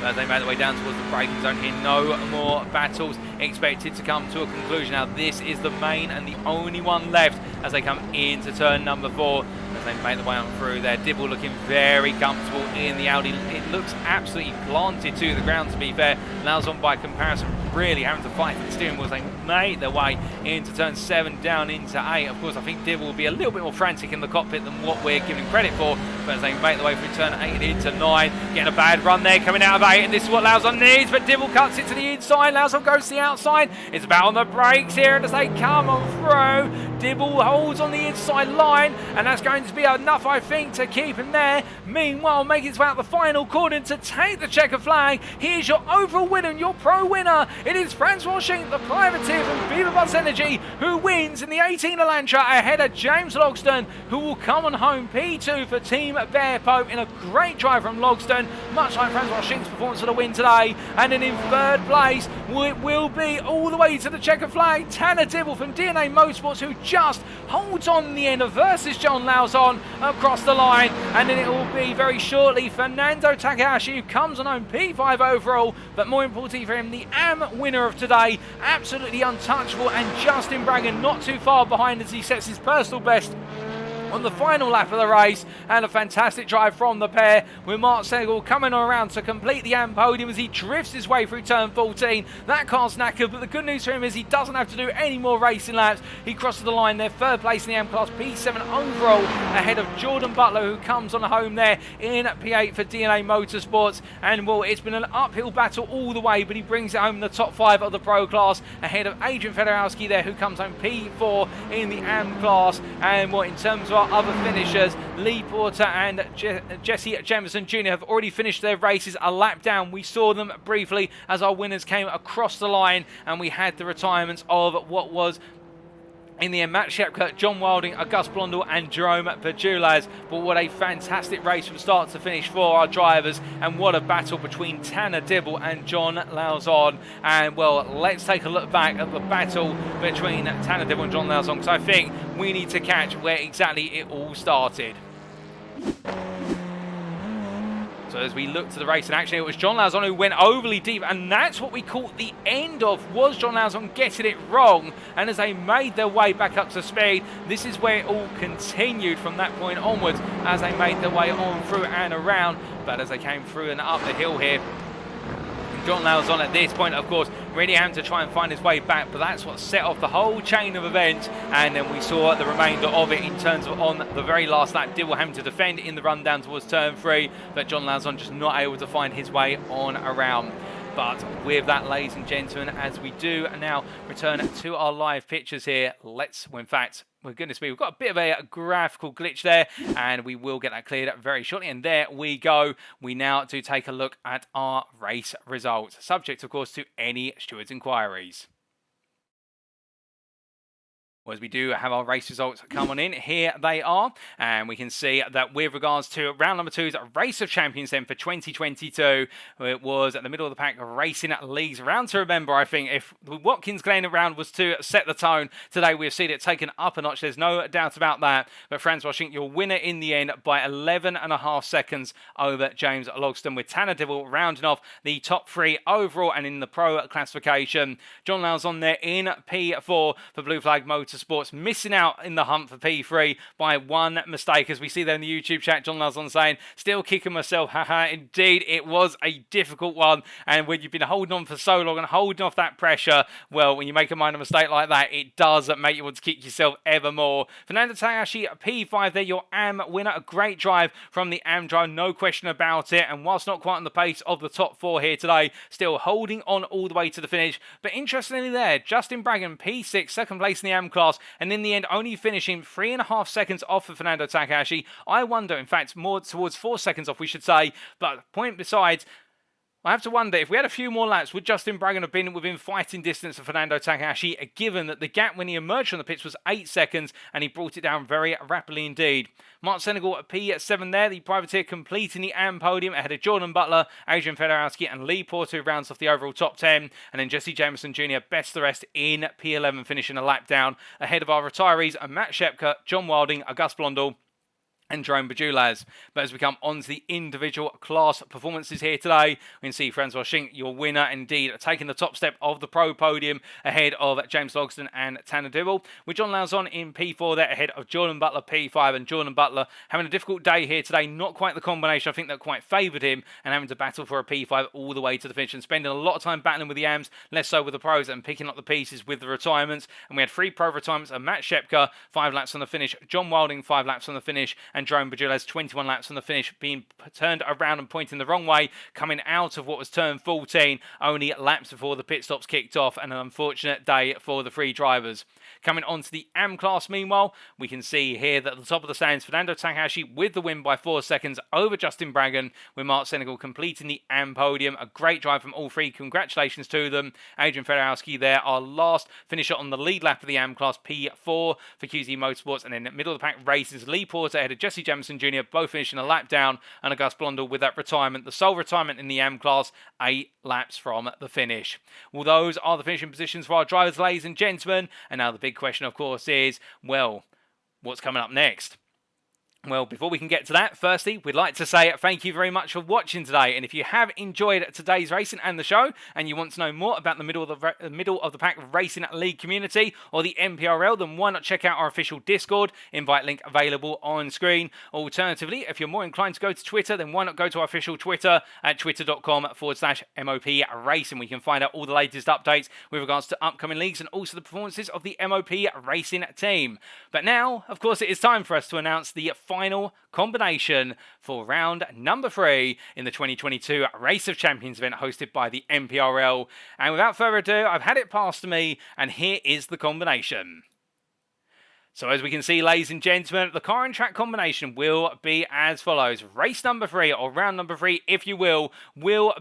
As they make their way down towards the braking zone here, no more battles expected to come to a conclusion. Now this is the main and the only one left as they come into turn number 4. As they make the way on through there, Dibble looking very comfortable in the Audi. It looks absolutely planted to the ground, to be fair. Lauzon by comparison really having to fight for the steering wheel as they make their way into turn 7 down into 8. Of course, I think Dibble will be a little bit more frantic in the cockpit than what we're giving credit for, but as they make their way through turn 8 into 9, getting a bad run there coming out of 8, and this is what Lauzon needs, but Dibble cuts it to the inside. Lauzon goes to the outside. It's about on the brakes here, and as they come on through, Dibble holds on the inside line, and that's going to be enough, I think, to keep him there. Meanwhile, making his way out the final corner to take the checker flag. Here's your overall winner and your pro winner. It is Francois Schenk, the privateer from Viva Bus Energy, who wins in the 18 Elantra ahead of James Logston, who will come on home P2 for Team Bear Pope in a great drive from Logston, much like Francois Schenk's performance for the win today. And then in third place, it will be all the way to the checker flag, Tanner Dibble from DNA Motorsports, who just holds on in the end versus John Lauzon across the line. And then it will be very shortly Fernando Takahashi, who comes on home P5 overall, but more importantly for him, the AM winner of today, absolutely untouchable, and Justin Braggan not too far behind as he sets his personal best on the final lap of the race. And a fantastic drive from the pair, with Mark Senegal coming around to complete the AM podium as he drifts his way through turn 14. That car's knackered, but the good news for him is he doesn't have to do any more racing laps. He crosses the line there, third place in the AM class, P7 overall, ahead of Jordan Butler, who comes on home there in P8 for DNA Motorsports. And well, it's been an uphill battle all the way, but he brings it home in the top 5 of the pro class, ahead of Adrian Fedorowski there, who comes home P4 in the AM class. And well, in terms of our other finishers, Lee Porter and Jesse Jemison Jr. have already finished their races a lap down. We saw them briefly as our winners came across the line, and we had the retirements of what was In the end, Matt Shepka, John Wilding, Auguste Blondel and Jerome Berjulas. But what a fantastic race from start to finish for our drivers, and what a battle between Tanner Dibble and John Lauzon. And well, let's take a look back at the battle between Tanner Dibble and John Lauzon, because I think we need to catch where exactly it all started. So as we look to the race, and actually it was John Lauzon who went overly deep, and that's what we caught the end of, was John Lauzon getting it wrong. And as they made their way back up to speed, this is where it all continued from that point onwards, as they made their way on through and around. But as they came through and up the hill here, John Lauzon at this point, of course, really having to try and find his way back, but that's what set off the whole chain of events. And then we saw the remainder of it in terms of on the very last lap, Dibble having to defend in the run down towards turn 3, but John Lauzon just not able to find his way on around. But with that, ladies and gentlemen, as we do now return to our live pictures here, well, in fact, well, goodness me, we've got a bit of a graphical glitch there, and we will get that cleared up very shortly. And there we go. We now do take a look at our race results, subject, of course, to any stewards' inquiries. Well, as we do have our race results come on in, here they are, and we can see that with regards to round number 2's Race of Champions then for 2022, it was at the middle of the pack Racing League's round to remember. I think if the Watkins Glen round was to set the tone, today we've seen it taken up a notch, there's no doubt about that. But Francois Schinck, your winner in the end by 11.5 seconds over James Logston, with Tanner Dibble rounding off the top 3 overall and in the pro classification. John Lauzon there in P4 for Blue Flag Motorsports, missing out in the hunt for P3 by one mistake. As we see there in the YouTube chat, John Lauzon saying, still kicking myself, haha, indeed, it was a difficult one. And when you've been holding on for so long and holding off that pressure, well, when you make a minor mistake like that, it does make you want to kick yourself ever more. Fernando Takahashi, P5 there, your AM winner. A great drive from the AM drive, no question about it. And whilst not quite on the pace of the top 4 here today, still holding on all the way to the finish. But interestingly there, Justin Braggan, P6, second place in the AM class, and in the end only finishing 3.5 seconds off of Fernando Takahashi. I wonder, in fact, more towards 4 seconds off, we should say. But point besides, I have to wonder, if we had a few more laps, would Justin Braggan have been within fighting distance of Fernando Takahashi, given that the gap when he emerged from the pits was 8 seconds, and he brought it down very rapidly indeed. Mark Senegal at P7 there, the privateer completing the AM podium ahead of Jordan Butler, Adrian Fedorowski and Lee Porter, who rounds off the overall top 10, and then Jesse Jameson Jr. best the rest in P11, finishing a lap down ahead of our retirees, Matt Shepka, John Wilding, Auguste Blondel and Jerome Berjulas. But as we come on to the individual class performances here today, we can see Francois Schinck, your winner indeed, taking the top step of the pro podium ahead of James Logston and Tanner Dibble, with John Lauzon in P4 there ahead of Jordan Butler P5, and Jordan Butler having a difficult day here today, not quite the combination I think that quite favoured him, and having to battle for a P5 all the way to the finish, and spending a lot of time battling with the AMs, less so with the pros, and picking up the pieces with the retirements. And we had 3 pro retirements, and Matt Shepka 5 laps on the finish, John Wilding 5 laps on the finish, and Jerome Berjulas 21 laps on the finish, being turned around and pointing the wrong way, coming out of what was turn 14, only laps before the pit stops kicked off, and an unfortunate day for the 3 drivers. Coming on to the AM class, meanwhile, we can see here that at the top of the stands, Fernando Takahashi with the win by 4 seconds over Justin Braggan, with Mark Senegal completing the AM podium. A great drive from all 3, congratulations to them. Adrian Fedorowski there, our last finisher on the lead lap of the AM class, P4 for QZ Motorsports, and then middle of the pack races, Lee Porter ahead of Jesse Jameson Jr., both finishing a lap down, and Auguste Blondel with that retirement, the sole retirement in the AM class, 8 laps from the finish. Well, those are the finishing positions for our drivers, ladies and gentlemen, and now the big question, of course, is, well, what's coming up next? Well, before we can get to that, firstly, we'd like to say thank you very much for watching today. And if you have enjoyed today's racing and the show, and you want to know more about the middle of the pack racing league community or the MPRL, then why not check out our official Discord? Invite link available on screen. Alternatively, if you're more inclined to go to Twitter, then why not go to our official Twitter at twitter.com/MOP Racing. We can find out all the latest updates with regards to upcoming leagues and also the performances of the MOP Racing team. But now, of course, it is time for us to announce the final combination for round number 3 in the 2022 Race of Champions event hosted by the MPRL. And without further ado, I've had it passed to me, and here is the combination. So as we can see, ladies and gentlemen, the car and track combination will be as follows. Race number 3, or round number 3, if you will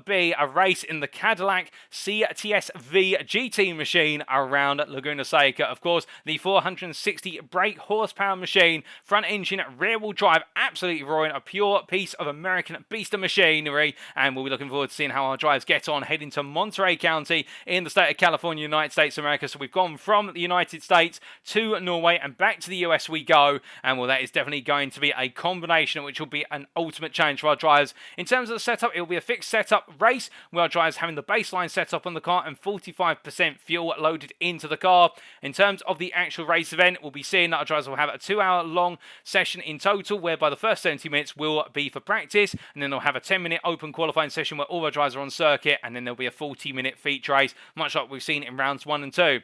be a race in the Cadillac CTS-V GT machine around Laguna Seca. Of course, the 460 brake horsepower machine, front engine, rear wheel drive, absolutely roaring, a pure piece of American beast of machinery. And we'll be looking forward to seeing how our drivers get on heading to Monterey County in the state of California, United States of America. So we've gone from the United States to Norway and back to the US we go, and well, that is definitely going to be a combination which will be an ultimate challenge for our drivers. In terms of the setup, it will be a fixed setup race where our drivers having the baseline set up on the car and 45% fuel loaded into the car. In terms of the actual race event, we'll be seeing that our drivers will have a 2-hour long session in total, whereby the first 70 minutes will be for practice, and then they'll have a 10-minute open qualifying session where all our drivers are on circuit, and then there'll be a 40-minute feature race, much like we've seen in rounds 1 and 2.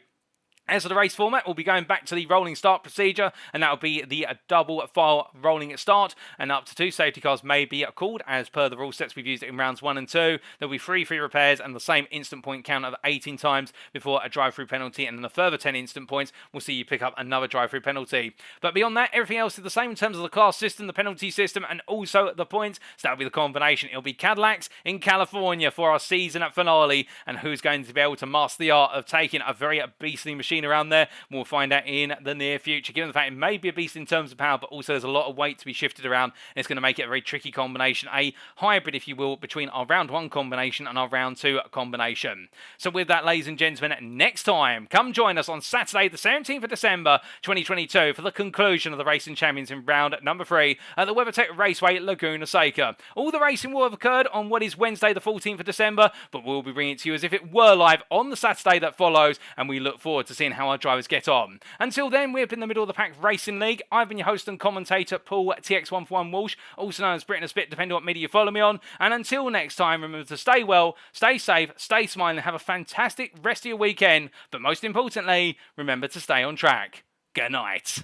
As for the race format, we'll be going back to the rolling start procedure, and that will be the double file rolling start, and up to 2 safety cars may be called as per the rule sets we've used in rounds 1 and 2. There'll be 3 free repairs and the same instant point count of 18 times before a drive-through penalty, and then a further 10 instant points will see you pick up another drive-through penalty. But beyond that, everything else is the same in terms of the class system, the penalty system, and also the points. So that'll be the combination. It'll be Cadillacs in California for our season finale, and who's going to be able to master the art of taking a very beastly machine around there. We'll find out in the near future, given the fact it may be a beast in terms of power, but also there's a lot of weight to be shifted around, and it's going to make it a very tricky combination, a hybrid, if you will, between our round 1 combination and our round 2 combination. So with that, ladies and gentlemen, next time, come join us on Saturday, the 17th of December, 2022, for the conclusion of the Racing Champions in round number 3 at the WeatherTech Raceway, Laguna Seca. All the racing will have occurred on what is Wednesday, the 14th of December, but we'll be bringing it to you as if it were live on the Saturday that follows, and we look forward to seeing how our drivers get on. Until then, we have been the Middle of the Pack Racing League. I've been your host and commentator, Paul TX141 Walsh, also known as Britain a Spit, depending on what media you follow me on. And until next time, remember to stay well, stay safe, stay smiling, and have a fantastic rest of your weekend. But most importantly, remember to stay on track. Good night.